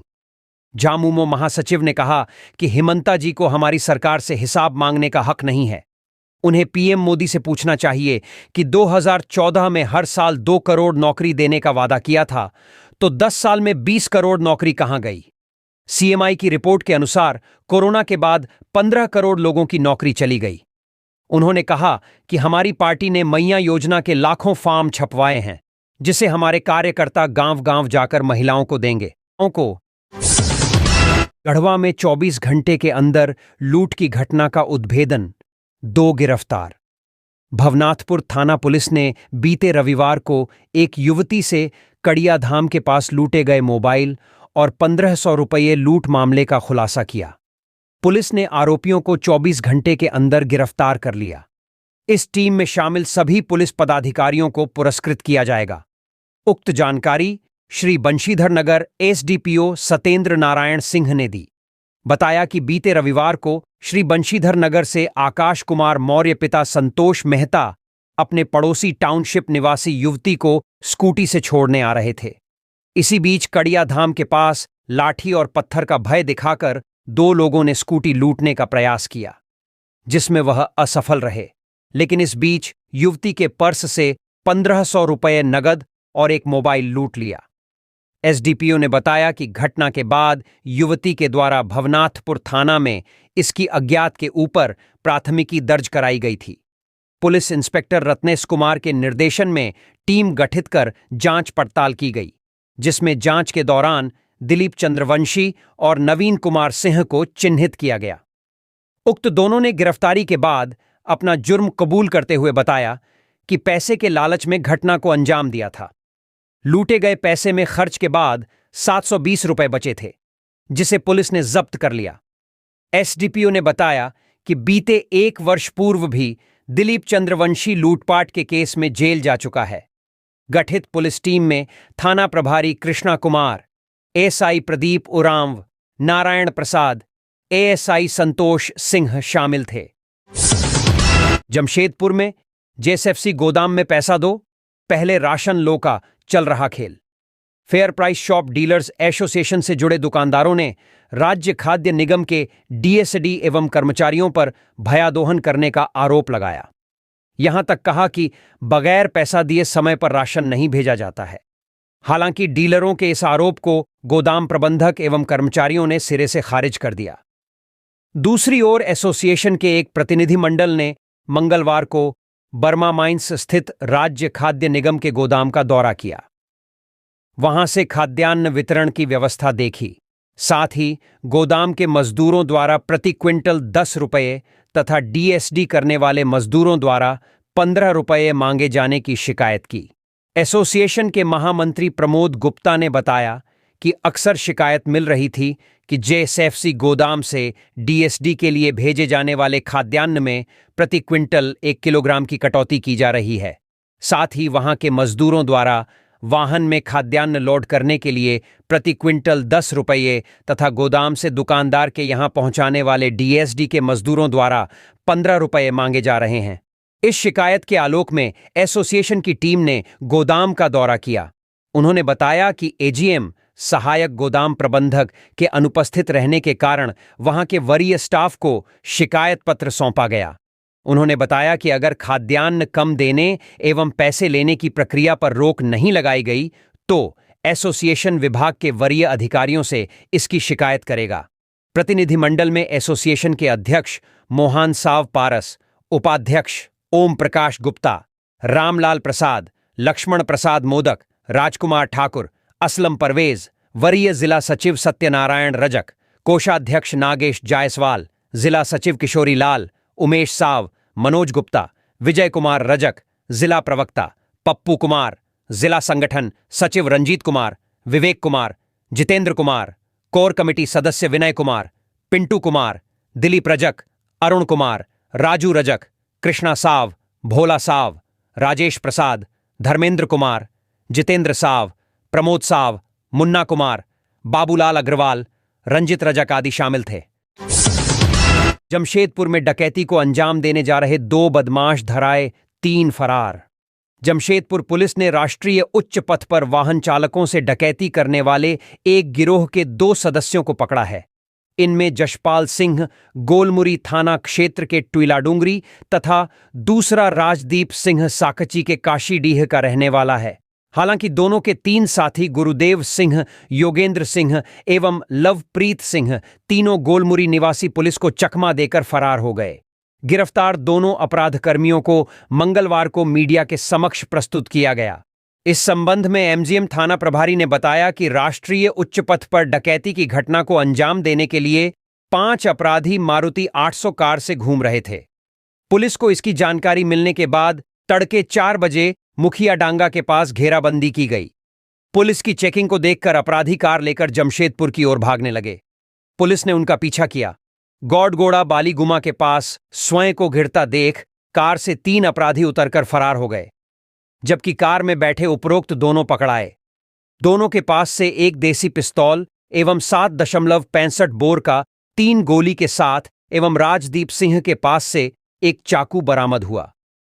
झामुमो महासचिव ने कहा कि हिमंता जी को हमारी सरकार से हिसाब मांगने का हक नहीं है। उन्हें पीएम मोदी से पूछना चाहिए कि 2014 में हर साल 2 करोड़ नौकरी देने का वादा किया था, तो 10 साल में 20 करोड़ नौकरी कहां गई। सीएमआई की रिपोर्ट के अनुसार कोरोना के बाद 15 करोड़ लोगों की नौकरी चली गई। उन्होंने कहा कि हमारी पार्टी ने मैया योजना के लाखों फॉर्म छपवाए हैं, जिसे हमारे कार्यकर्ता गांव-गांव जाकर महिलाओं को देंगे। गढ़वा में 24 घंटे के अंदर लूट की घटना का उद्भेदन, 2 गिरफ्तार। भवनाथपुर थाना पुलिस ने बीते रविवार को एक युवती से कड़िया धाम के पास लूटे गए मोबाइल और 1500 रुपये लूट मामले का खुलासा किया। पुलिस ने आरोपियों को 24 घंटे के अंदर गिरफ्तार कर लिया। इस टीम में शामिल सभी पुलिस पदाधिकारियों को पुरस्कृत किया जाएगा। उक्त जानकारी श्री बंशीधर नगर एसडीपीओ सतेंद्र नारायण सिंह ने दी। बताया कि बीते रविवार को श्री बंशीधर नगर से आकाश कुमार मौर्य पिता संतोष मेहता अपने पड़ोसी टाउनशिप निवासी युवती को स्कूटी से छोड़ने आ रहे थे। इसी बीच कड़िया धाम के पास लाठी और पत्थर का भय दिखाकर 2 लोगों ने स्कूटी लूटने का प्रयास किया, जिसमें वह असफल रहे। लेकिन इस बीच युवती के पर्स से 1500 रुपये नगद और एक मोबाइल लूट लिया। एसडीपीओ ने बताया कि घटना के बाद युवती के द्वारा भवनाथपुर थाना में इसकी अज्ञात के ऊपर प्राथमिकी दर्ज कराई गई थी। पुलिस इंस्पेक्टर रत्नेश कुमार के निर्देशन में टीम गठित कर जांच पड़ताल की गई, जिसमें जांच के दौरान दिलीप चंद्रवंशी और नवीन कुमार सिंह को चिन्हित किया गया। उक्त दोनों ने गिरफ्तारी के बाद अपना जुर्म कबूल करते हुए बताया कि पैसे के लालच में घटना को अंजाम दिया था। लूटे गए पैसे में खर्च के बाद 720 रुपए बचे थे, जिसे पुलिस ने जब्त कर लिया। एसडीपीओ ने बताया कि बीते 1 वर्ष पूर्व भी दिलीप चंद्रवंशी लूटपाट के केस में जेल जा चुका है। गठित पुलिस टीम में थाना प्रभारी कृष्णा कुमार, एएसआई प्रदीप उरांव, नारायण प्रसाद, एएसआई संतोष सिंह शामिल थे। जमशेदपुर में जेएसएफसी गोदाम में पैसा दो, पहले राशन लो का चल रहा खेल। Fair price shop dealers association से जुड़े दुकानदारों ने राज्य खाद्य निगम के डीएसडी एवं कर्मचारियों पर भयादोहन करने का आरोप लगाया। यहां तक कहा कि बगैर पैसा दिए समय पर राशन नहीं भेजा जाता है। हालांकि डीलरों के इस आरोप को गोदाम प्रबंधक एवं कर्मचारियों ने सिरे से खारिज कर दिया। दूसरी ओर एसोसिएशन के एक प्रतिनिधिमंडल ने मंगलवार को बर्मा माइंस स्थित राज्य खाद्य निगम के गोदाम का दौरा किया। वहां से खाद्यान्न वितरण की व्यवस्था देखी। साथ ही गोदाम के मजदूरों द्वारा प्रति क्विंटल 10 रुपये तथा डीएसडी करने वाले मजदूरों द्वारा 15 रुपये मांगे जाने की शिकायत की। एसोसिएशन के महामंत्री प्रमोद गुप्ता ने बताया कि अक्सर शिकायत मिल रही थी कि जेएसएफसी गोदाम से डीएसडी के लिए भेजे जाने वाले खाद्यान्न में प्रति क्विंटल 1 किलोग्राम की कटौती की जा रही है। साथ ही वहां के मजदूरों द्वारा वाहन में खाद्यान्न लोड करने के लिए प्रति क्विंटल 10 रुपये तथा गोदाम से दुकानदार के यहां पहुंचाने वाले डीएसडी के मजदूरों द्वारा 15 रुपये मांगे जा रहे हैं। इस शिकायत के आलोक में एसोसिएशन की टीम ने गोदाम का दौरा किया। उन्होंने बताया कि एजीएम सहायक गोदाम प्रबंधक के अनुपस्थित रहने के कारण वहां के वरीय स्टाफ को शिकायत पत्र सौंपा गया। उन्होंने बताया कि अगर खाद्यान्न कम देने एवं पैसे लेने की प्रक्रिया पर रोक नहीं लगाई गई तो एसोसिएशन विभाग के वरीय अधिकारियों से इसकी शिकायत करेगा। प्रतिनिधिमंडल में एसोसिएशन के अध्यक्ष मोहन साव पारस, उपाध्यक्ष ओम प्रकाश गुप्ता, रामलाल प्रसाद, लक्ष्मण प्रसाद मोदक, राजकुमार ठाकुर, असलम परवेज, वरीय जिला सचिव सत्यनारायण रजक, कोषाध्यक्ष नागेश जायसवाल, जिला सचिव किशोरी लाल, उमेश साव, मनोज गुप्ता, विजय कुमार रजक, जिला प्रवक्ता पप्पू कुमार, जिला संगठन सचिव रंजीत कुमार, विवेक कुमार, जितेंद्र कुमार, कोर कमेटी सदस्य विनय कुमार, पिंटू कुमार, दिलीप रजक, अरुण कुमार, राजू रजक, कृष्णा साव, भोला साव, राजेश प्रसाद, धर्मेंद्र कुमार, जितेंद्र साव, प्रमोद साव, मुन्ना कुमार, बाबूलाल अग्रवाल, रंजित रजक आदि शामिल थे। जमशेदपुर में डकैती को अंजाम देने जा रहे 2 बदमाश धराए, 3 फरार। जमशेदपुर पुलिस ने राष्ट्रीय उच्च पथ पर वाहन चालकों से डकैती करने वाले एक गिरोह के 2 सदस्यों को पकड़ा है। इनमें जशपाल सिंह गोलमुरी थाना क्षेत्र के ट्विलाडुंगरी तथा दूसरा राजदीप सिंह साकची के काशीडीह का रहने वाला है। हालांकि दोनों के 3 साथी गुरुदेव सिंह, योगेंद्र सिंह एवं लवप्रीत सिंह तीनों गोलमुरी निवासी पुलिस को चकमा देकर फरार हो गए। गिरफ्तार दोनों अपराधकर्मियों को मंगलवार को मीडिया के समक्ष प्रस्तुत किया गया। इस संबंध में एमजीएम थाना प्रभारी ने बताया कि राष्ट्रीय उच्च पथ पर डकैती की घटना को अंजाम देने के लिए 5 अपराधी मारुति 800 कार से घूम रहे थे। पुलिस को इसकी जानकारी मिलने के बाद तड़के 4 बजे मुखिया डांगा के पास घेराबंदी की गई। पुलिस की चेकिंग को देखकर अपराधी कार लेकर जमशेदपुर की ओर भागने लगे। पुलिस ने उनका पीछा किया। गौडगोड़ा बालीगुमा के पास स्वयं को घिरता देख कार से 3 अपराधी उतरकर फरार हो गए, जबकि कार में बैठे उपरोक्त दोनों पकड़ाए। दोनों के पास से एक देसी पिस्तौल एवं 7.65 बोर का 3 गोली के साथ एवं राजदीप सिंह के पास से एक चाकू बरामद हुआ।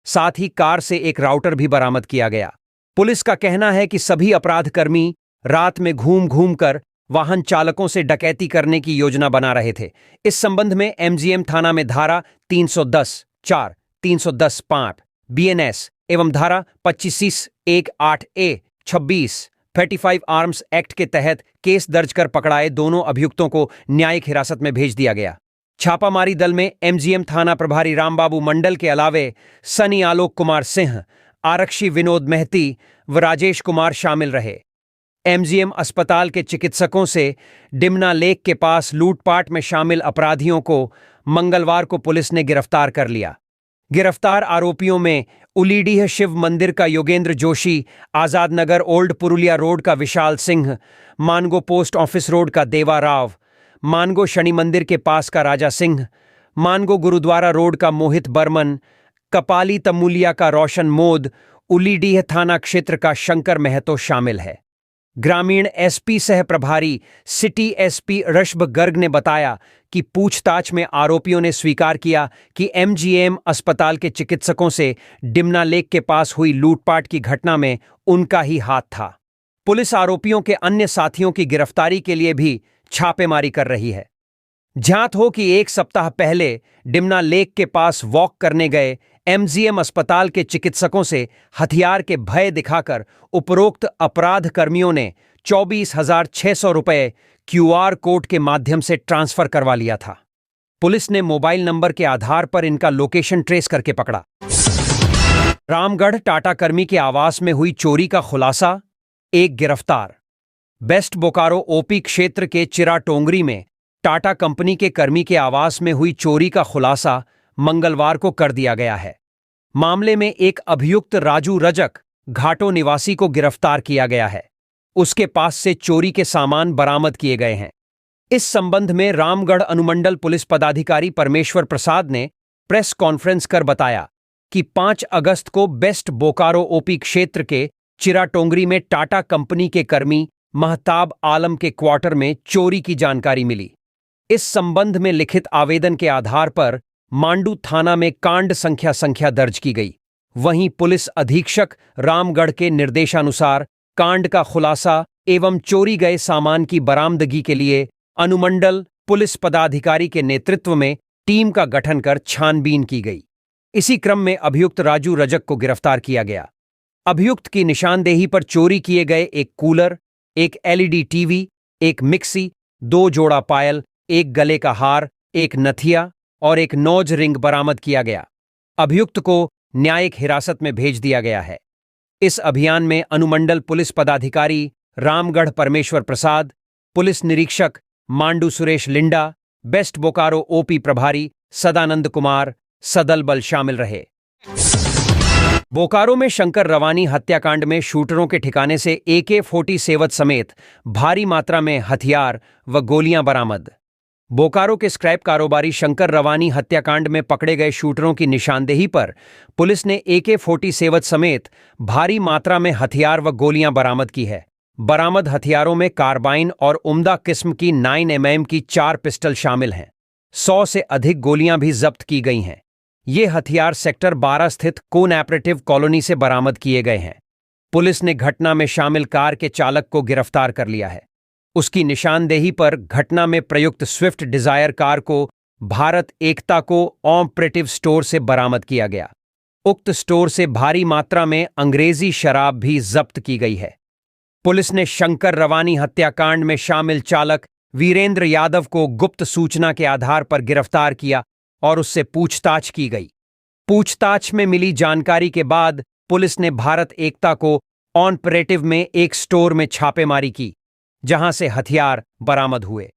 साथ ही कार से एक राउटर भी बरामद किया गया। पुलिस का कहना है कि सभी अपराधकर्मी रात में घूम घूम कर वाहन चालकों से डकैती करने की योजना बना रहे थे। इस संबंध में एमजीएम थाना में धारा 310(4), 310(5) बीएनएस एवं धारा 25(1)(8)(a), 26 35 आर्म्स एक्ट के तहत केस दर्ज कर पकड़ाए दोनों अभियुक्तों को न्यायिक हिरासत में भेज दिया गया। छापामारी दल में एमजीएम थाना प्रभारी रामबाबू मंडल के अलावे सनी आलोक कुमार सिंह, आरक्षी विनोद महती व राजेश कुमार शामिल रहे। एमजीएम अस्पताल के चिकित्सकों से डिमना लेक के पास लूटपाट में शामिल अपराधियों को मंगलवार को पुलिस ने गिरफ्तार कर लिया। गिरफ्तार आरोपियों में उलीडीह शिव मंदिर का योगेंद्र जोशी, आजाद नगर ओल्ड पुरुलिया रोड का Vishal Singh, Mango post office road का देवा राव, मानगो शनि मंदिर के पास का राजा सिंह, मानगो गुरुद्वारा रोड का मोहित बर्मन, कपाली तमूलिया का रोशन मोद, उलीडीह थाना क्षेत्र का शंकर महतो शामिल है। ग्रामीण एसपी सह प्रभारी सिटी एसपी ऋषभ गर्ग ने बताया कि पूछताछ में आरोपियों ने स्वीकार किया कि एमजीएम अस्पताल के चिकित्सकों से डिमना लेक के पास हुई लूटपाट की घटना में उनका ही हाथ था। पुलिस आरोपियों के अन्य साथियों की गिरफ्तारी के लिए भी छापेमारी कर रही है। ज्ञात हो कि एक सप्ताह पहले डिमना लेक के पास वॉक करने गए एमजीएम अस्पताल के चिकित्सकों से हथियार के भय दिखाकर उपरोक्त अपराध कर्मियों ने 24,600 रुपये क्यूआर कोड के माध्यम से ट्रांसफर करवा लिया था। पुलिस ने मोबाइल नंबर के आधार पर इनका लोकेशन ट्रेस करके पकड़ा। रामगढ़ टाटा कर्मी के आवास में हुई चोरी का खुलासा, एक गिरफ्तार। बेस्ट बोकारो ओपी क्षेत्र के चिराटोंगरी में टाटा कंपनी के कर्मी के आवास में हुई चोरी का खुलासा मंगलवार को कर दिया गया है। मामले में एक अभियुक्त राजू रजक घाटो निवासी को गिरफ्तार किया गया है। उसके पास से चोरी के सामान बरामद किए गए हैं। इस संबंध में रामगढ़ अनुमंडल पुलिस पदाधिकारी परमेश्वर प्रसाद ने प्रेस कॉन्फ्रेंस कर बताया कि 5 अगस्त को बेस्ट बोकारो ओपी क्षेत्र के चिराटोंगरी में टाटा कंपनी के कर्मी महताब आलम के क्वार्टर में चोरी की जानकारी मिली। इस संबंध में लिखित आवेदन के आधार पर मांडू थाना में कांड संख्या दर्ज की गई। वहीं पुलिस अधीक्षक रामगढ़ के निर्देशानुसार कांड का खुलासा एवं चोरी गए सामान की बरामदगी के लिए अनुमंडल पुलिस पदाधिकारी के नेतृत्व में टीम का गठन कर छानबीन की गई। इसी क्रम में अभियुक्त राजू रजक को गिरफ्तार किया गया। अभियुक्त की निशानदेही पर चोरी किए गए एक कूलर, एक एलईडी टीवी, एक मिक्सी, 2 जोड़ा पायल, एक गले का हार, एक नथिया और एक नौज रिंग बरामद किया गया। अभियुक्त को न्यायिक हिरासत में भेज दिया गया है। इस अभियान में अनुमंडल पुलिस पदाधिकारी रामगढ़ परमेश्वर प्रसाद, पुलिस निरीक्षक मांडू सुरेश लिंडा, बेस्ट बोकारो ओपी प्रभारी सदानंद कुमार सदल बल शामिल रहे। बोकारो में शंकर रवानी हत्याकांड में शूटरों के ठिकाने से AK-47 समेत भारी मात्रा में हथियार व गोलियां बरामद। बोकारो के स्क्रैप कारोबारी शंकर रवानी हत्याकांड में पकड़े गए शूटरों की निशानदेही पर पुलिस ने AK-47 समेत भारी मात्रा में हथियार व गोलियां बरामद की है। बरामद हथियारों में कार्बाइन और उम्दा किस्म की 9mm की 4 पिस्टल शामिल हैं। 100 से अधिक गोलियां भी जब्त की गई हैं। ये हथियार सेक्टर 12 स्थित कोऑपरेटिव कॉलोनी से बरामद किए गए हैं। पुलिस ने घटना में शामिल कार के चालक को गिरफ्तार कर लिया है। उसकी निशानदेही पर घटना में प्रयुक्त स्विफ्ट डिजायर कार को भारत एकता को ऑपरेटिव स्टोर से बरामद किया गया। उक्त स्टोर से भारी मात्रा में अंग्रेजी शराब भी जब्त की गई है। पुलिस ने शंकर रवानी हत्याकांड में शामिल चालक वीरेंद्र यादव को गुप्त सूचना के आधार पर गिरफ्तार किया और उससे पूछताछ की गई। पूछताछ में मिली जानकारी के बाद पुलिस ने भारत एकता को ऑपरेटिव में एक स्टोर में छापेमारी की, जहां से हथियार बरामद हुए।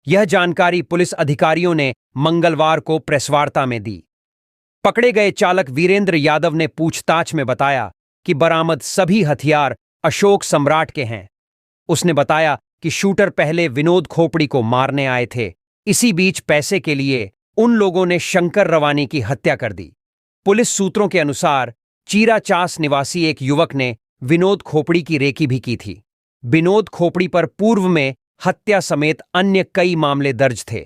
यह जानकारी पुलिस अधिकारियों ने मंगलवार को प्रेसवार्ता में दी। पकड़े गए चालक वीरेंद्र यादव ने पूछताछ में बताया कि बरामद सभी हथियार अशोक सम्राट के हैं। उसने बताया कि शूटर पहले विनोद खोपड़ी को मारने आए थे। इसी बीच पैसे के लिए उन लोगों ने शंकर रवानी की हत्या कर दी। पुलिस सूत्रों के अनुसार चीराचास निवासी एक युवक ने विनोद खोपड़ी की रेकी भी की थी। विनोद खोपड़ी पर पूर्व में हत्या समेत अन्य कई मामले दर्ज थे।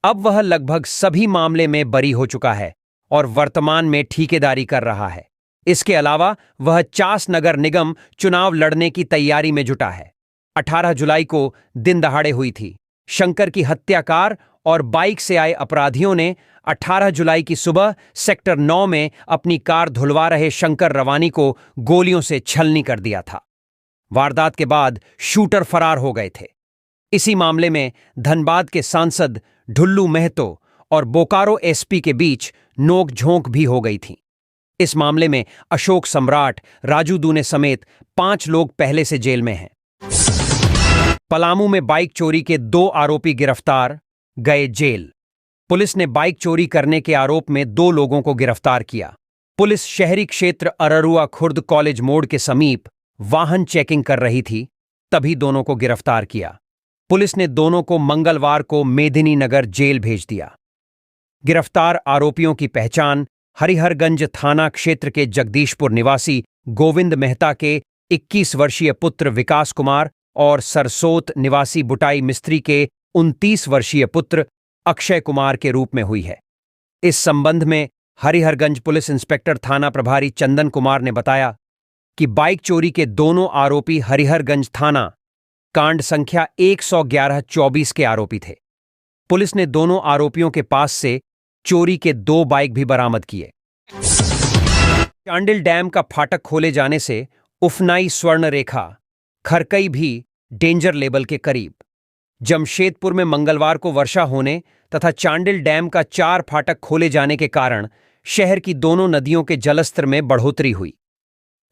अब वह लगभग सभी मामले में बरी हो चुका है और वर्तमान में ठेकेदारी कर रहा है। इसके अलावा वह चास नगर निगम चुनाव लड़ने की तैयारी में जुटा है। 18 जुलाई को दिन दहाड़े हुई थी। शंकर की हत्या कार और बाइक से आए अपराधियों ने 18 जुलाई की सुबह सेक्टर 9 में अपनी कार धुलवा रहे शंकर रवानी को गोलियों से छलनी कर दिया था। वारदात के बाद शूटर फरार हो गए थे। इसी मामले में धनबाद के सांसद ढुल्लू महतो और बोकारो एसपी के बीच नोक-झोंक भी हो गई थी। इस मामले में अशोक सम्राट, राजू दूने समेत 5 लोग पहले से जेल में हैं। पलामू में बाइक चोरी के 2 आरोपी गिरफ्तार, गए जेल। पुलिस ने बाइक चोरी करने के आरोप में 2 लोगों को गिरफ्तार किया। पुलिस शहरी क्षेत्र अररुआ खुर्द कॉलेज मोड़ के समीप वाहन चेकिंग कर रही थी, तभी दोनों को गिरफ्तार किया। पुलिस ने दोनों को मंगलवार को मेदिनी नगर जेल भेज दिया। गिरफ्तार आरोपियों की पहचान हरिहरगंज थाना क्षेत्र के जगदीशपुर निवासी गोविंद मेहता के 21 वर्षीय पुत्र विकास कुमार और सरसोत निवासी बुटाई मिस्त्री के 29 वर्षीय पुत्र अक्षय कुमार के रूप में हुई है। इस संबंध में हरिहरगंज पुलिस इंस्पेक्टर थाना प्रभारी चंदन कुमार ने बताया कि बाइक चोरी के दोनों आरोपी हरिहरगंज थाना कांड संख्या 111-24 के आरोपी थे। पुलिस ने दोनों आरोपियों के पास से चोरी के 2 बाइक भी बरामद किए। चांडिल डैम का फाटक खोले जाने से उफनाई स्वर्ण रेखा खरकई भी डेंजर लेवल के करीब। जमशेदपुर में मंगलवार को वर्षा होने तथा चांडिल डैम का 4 फाटक खोले जाने के कारण शहर की दोनों नदियों के जलस्तर में बढ़ोतरी हुई।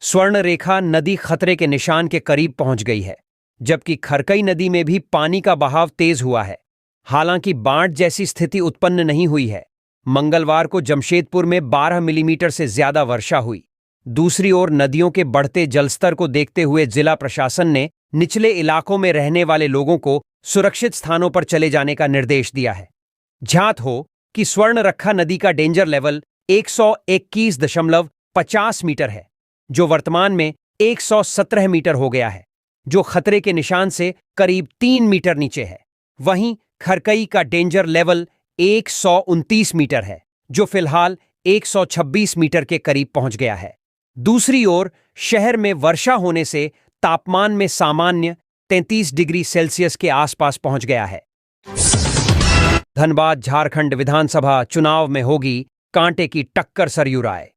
स्वर्ण रेखा नदी खतरे के निशान के करीब पहुंच गई है, जबकि खरकई नदी में भी पानी का बहाव तेज हुआ है। हालांकि बाढ़ जैसी स्थिति उत्पन्न नहीं हुई है। मंगलवार को जमशेदपुर में 12 मिलीमीटर से ज्यादा वर्षा हुई। दूसरी ओर नदियों के बढ़ते जलस्तर को देखते हुए जिला प्रशासन ने निचले इलाकों में रहने वाले लोगों को सुरक्षित स्थानों पर चले जाने का निर्देश दिया है। ज्ञात हो कि स्वर्णरेखा नदी का डेंजर लेवल 121.50 मीटर है, जो वर्तमान में 117 मीटर हो गया है, जो खतरे के निशान से करीब 3 मीटर नीचे है। वहीं खरकई का डेंजर लेवल 129 मीटर है, जो फिलहाल 126 मीटर के करीब पहुंच गया है। दूसरी ओर शहर में वर्षा होने से तापमान में सामान्य 33 डिग्री सेल्सियस के आसपास पहुंच गया है। धनबाद झारखंड विधानसभा चुनाव में होगी कांटे की टक्कर सरयू राय।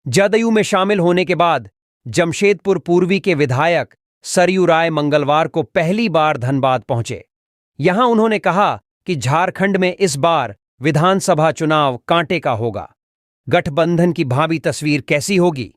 जदयू में शामिल होने के बाद जमशेदपुर पूर्वी के विधायक सरयू राय मंगलवार को पहली बार धनबाद पहुंचे। यहां उन्होंने कहा कि झारखंड में इस बार विधानसभा चुनाव कांटे का होगा। गठबंधन की भावी तस्वीर कैसी होगी,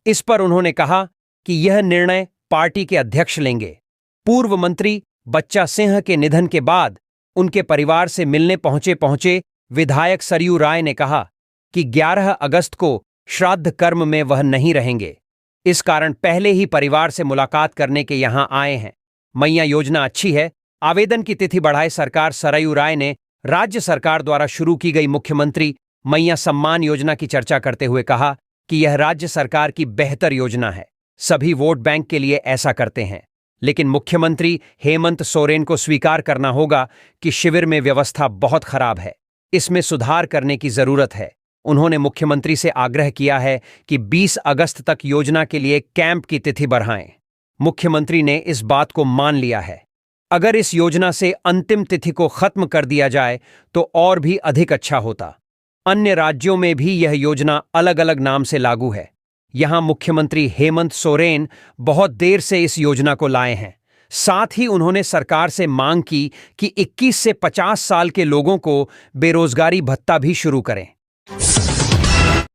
इस पर उन्होंने कहा कि यह निर्णय पार्टी के अध्यक्ष लेंगे। पूर्व मंत्री बच्चा सिंह के निधन के बाद उनके परिवार से मिलने पहुंचे विधायक सरयू राय ने कहा कि 11 अगस्त को श्राद्ध कर्म में वह नहीं रहेंगे। इस कारण पहले ही परिवार से मुलाकात करने के यहां आए हैं। मैया योजना अच्छी है, आवेदन की तिथि बढ़ाए सरकार। सरयू राय ने राज्य सरकार द्वारा शुरू की गई मुख्यमंत्री मैया सम्मान योजना की चर्चा करते हुए कहा कि यह राज्य सरकार की बेहतर योजना है। सभी वोट बैंक के लिए ऐसा करते हैं, लेकिन मुख्यमंत्री हेमंत सोरेन को स्वीकार करना होगा कि शिविर में व्यवस्था बहुत खराब है, इसमें सुधार करने की जरूरत है। उन्होंने मुख्यमंत्री से आग्रह किया है कि 20 अगस्त तक योजना के लिए कैंप की तिथि बढ़ाएं। मुख्यमंत्री ने इस बात को मान लिया है। अगर इस योजना से अंतिम तिथि को खत्म कर दिया जाए तो और भी अधिक अच्छा होता। अन्य राज्यों में भी यह योजना अलग अलग नाम से लागू है। यहां मुख्यमंत्री हेमंत सोरेन बहुत देर से इस योजना को लाए हैं। साथ ही उन्होंने सरकार से मांग की कि 21 से 50 साल के लोगों को बेरोजगारी भत्ता भी शुरू करें।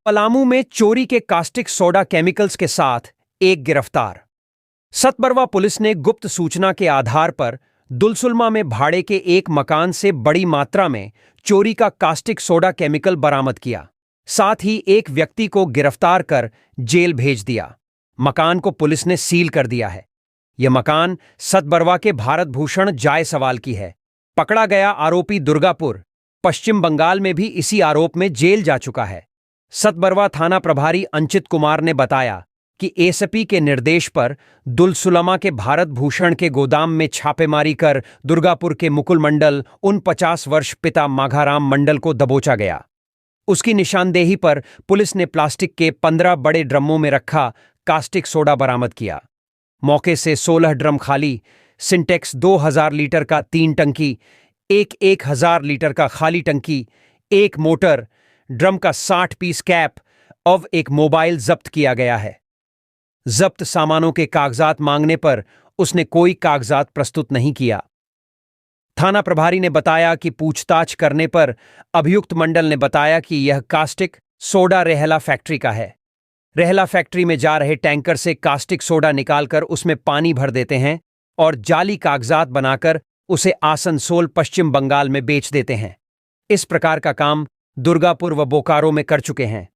पलामू में चोरी के कास्टिक सोडा केमिकल्स के साथ एक गिरफ्तार। सतबरवा पुलिस ने गुप्त सूचना के आधार पर दुलसुलमा में भाड़े के एक मकान से बड़ी मात्रा में चोरी का कास्टिक सोडा केमिकल बरामद किया। साथ ही एक व्यक्ति को गिरफ्तार कर जेल भेज दिया। मकान को पुलिस ने सील कर दिया है। यह मकान सतबरवा के भारत भूषण जायसवाल की है। पकड़ा गया आरोपी दुर्गापुर, पश्चिम बंगाल में भी इसी आरोप में जेल जा चुका है। सतबरवा थाना प्रभारी अंचित कुमार ने बताया कि एसपी के निर्देश पर दुलसुलमा के भारत भूषण के गोदाम में छापेमारी कर दुर्गापुर के मुकुल मंडल 49 वर्ष पिता माघाराम मंडल को दबोचा गया। उसकी निशानदेही पर पुलिस ने प्लास्टिक के 15 बड़े ड्रमों में रखा कास्टिक सोडा बरामद किया। मौके से 16 ड्रम खाली, सिंटेक्स 2000 लीटर का 3 टंकी, एक 1000 लीटर का खाली टंकी, एक मोटर, ड्रम का 60 पीस कैप और एक मोबाइल जब्त किया गया है। जब्त सामानों के कागजात मांगने पर उसने कोई कागजात प्रस्तुत नहीं किया। थाना प्रभारी ने बताया कि पूछताछ करने पर अभियुक्त मंडल ने बताया कि यह कास्टिक सोडा रेहला फैक्ट्री का है। रेहला फैक्ट्री में जा रहे टैंकर से कास्टिक सोडा निकालकर उसमें पानी भर देते हैं और जाली कागजात बनाकर उसे आसनसोल पश्चिम बंगाल में बेच देते हैं। इस प्रकार का काम दुर्गापुर व बोकारो में कर चुके हैं।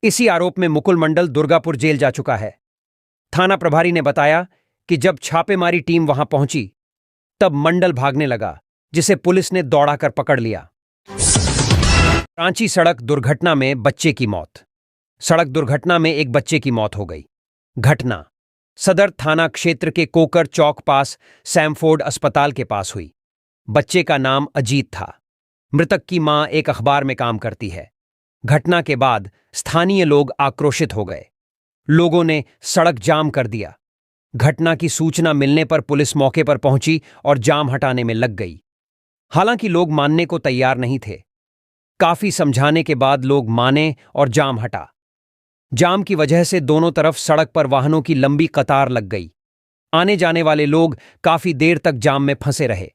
इसी आरोप में मुकुल मंडल दुर्गापुर जेल जा चुका है। थाना प्रभारी ने बताया कि जब छापेमारी टीम वहां पहुंची तब मंडल भागने लगा, जिसे पुलिस ने दौड़ाकर पकड़ लिया। रांची सड़क दुर्घटना में बच्चे की मौत। सड़क दुर्घटना में एक बच्चे की मौत हो गई। घटना सदर थाना क्षेत्र के कोकर चौक पास सैमफोर्ड अस्पताल के पास हुई। बच्चे का नाम अजीत था। मृतक की मां एक अखबार में काम करती है। घटना के बाद स्थानीय लोग आक्रोशित हो गए। लोगों ने सड़क जाम कर दिया। घटना की सूचना मिलने पर पुलिस मौके पर पहुंची और जाम हटाने में लग गई। हालांकि लोग मानने को तैयार नहीं थे। काफी समझाने के बाद लोग माने और जाम हटा। जाम की वजह से दोनों तरफ सड़क पर वाहनों की लंबी कतार लग गई। आने जाने वाले लोग काफी देर तक जाम में फंसे रहे।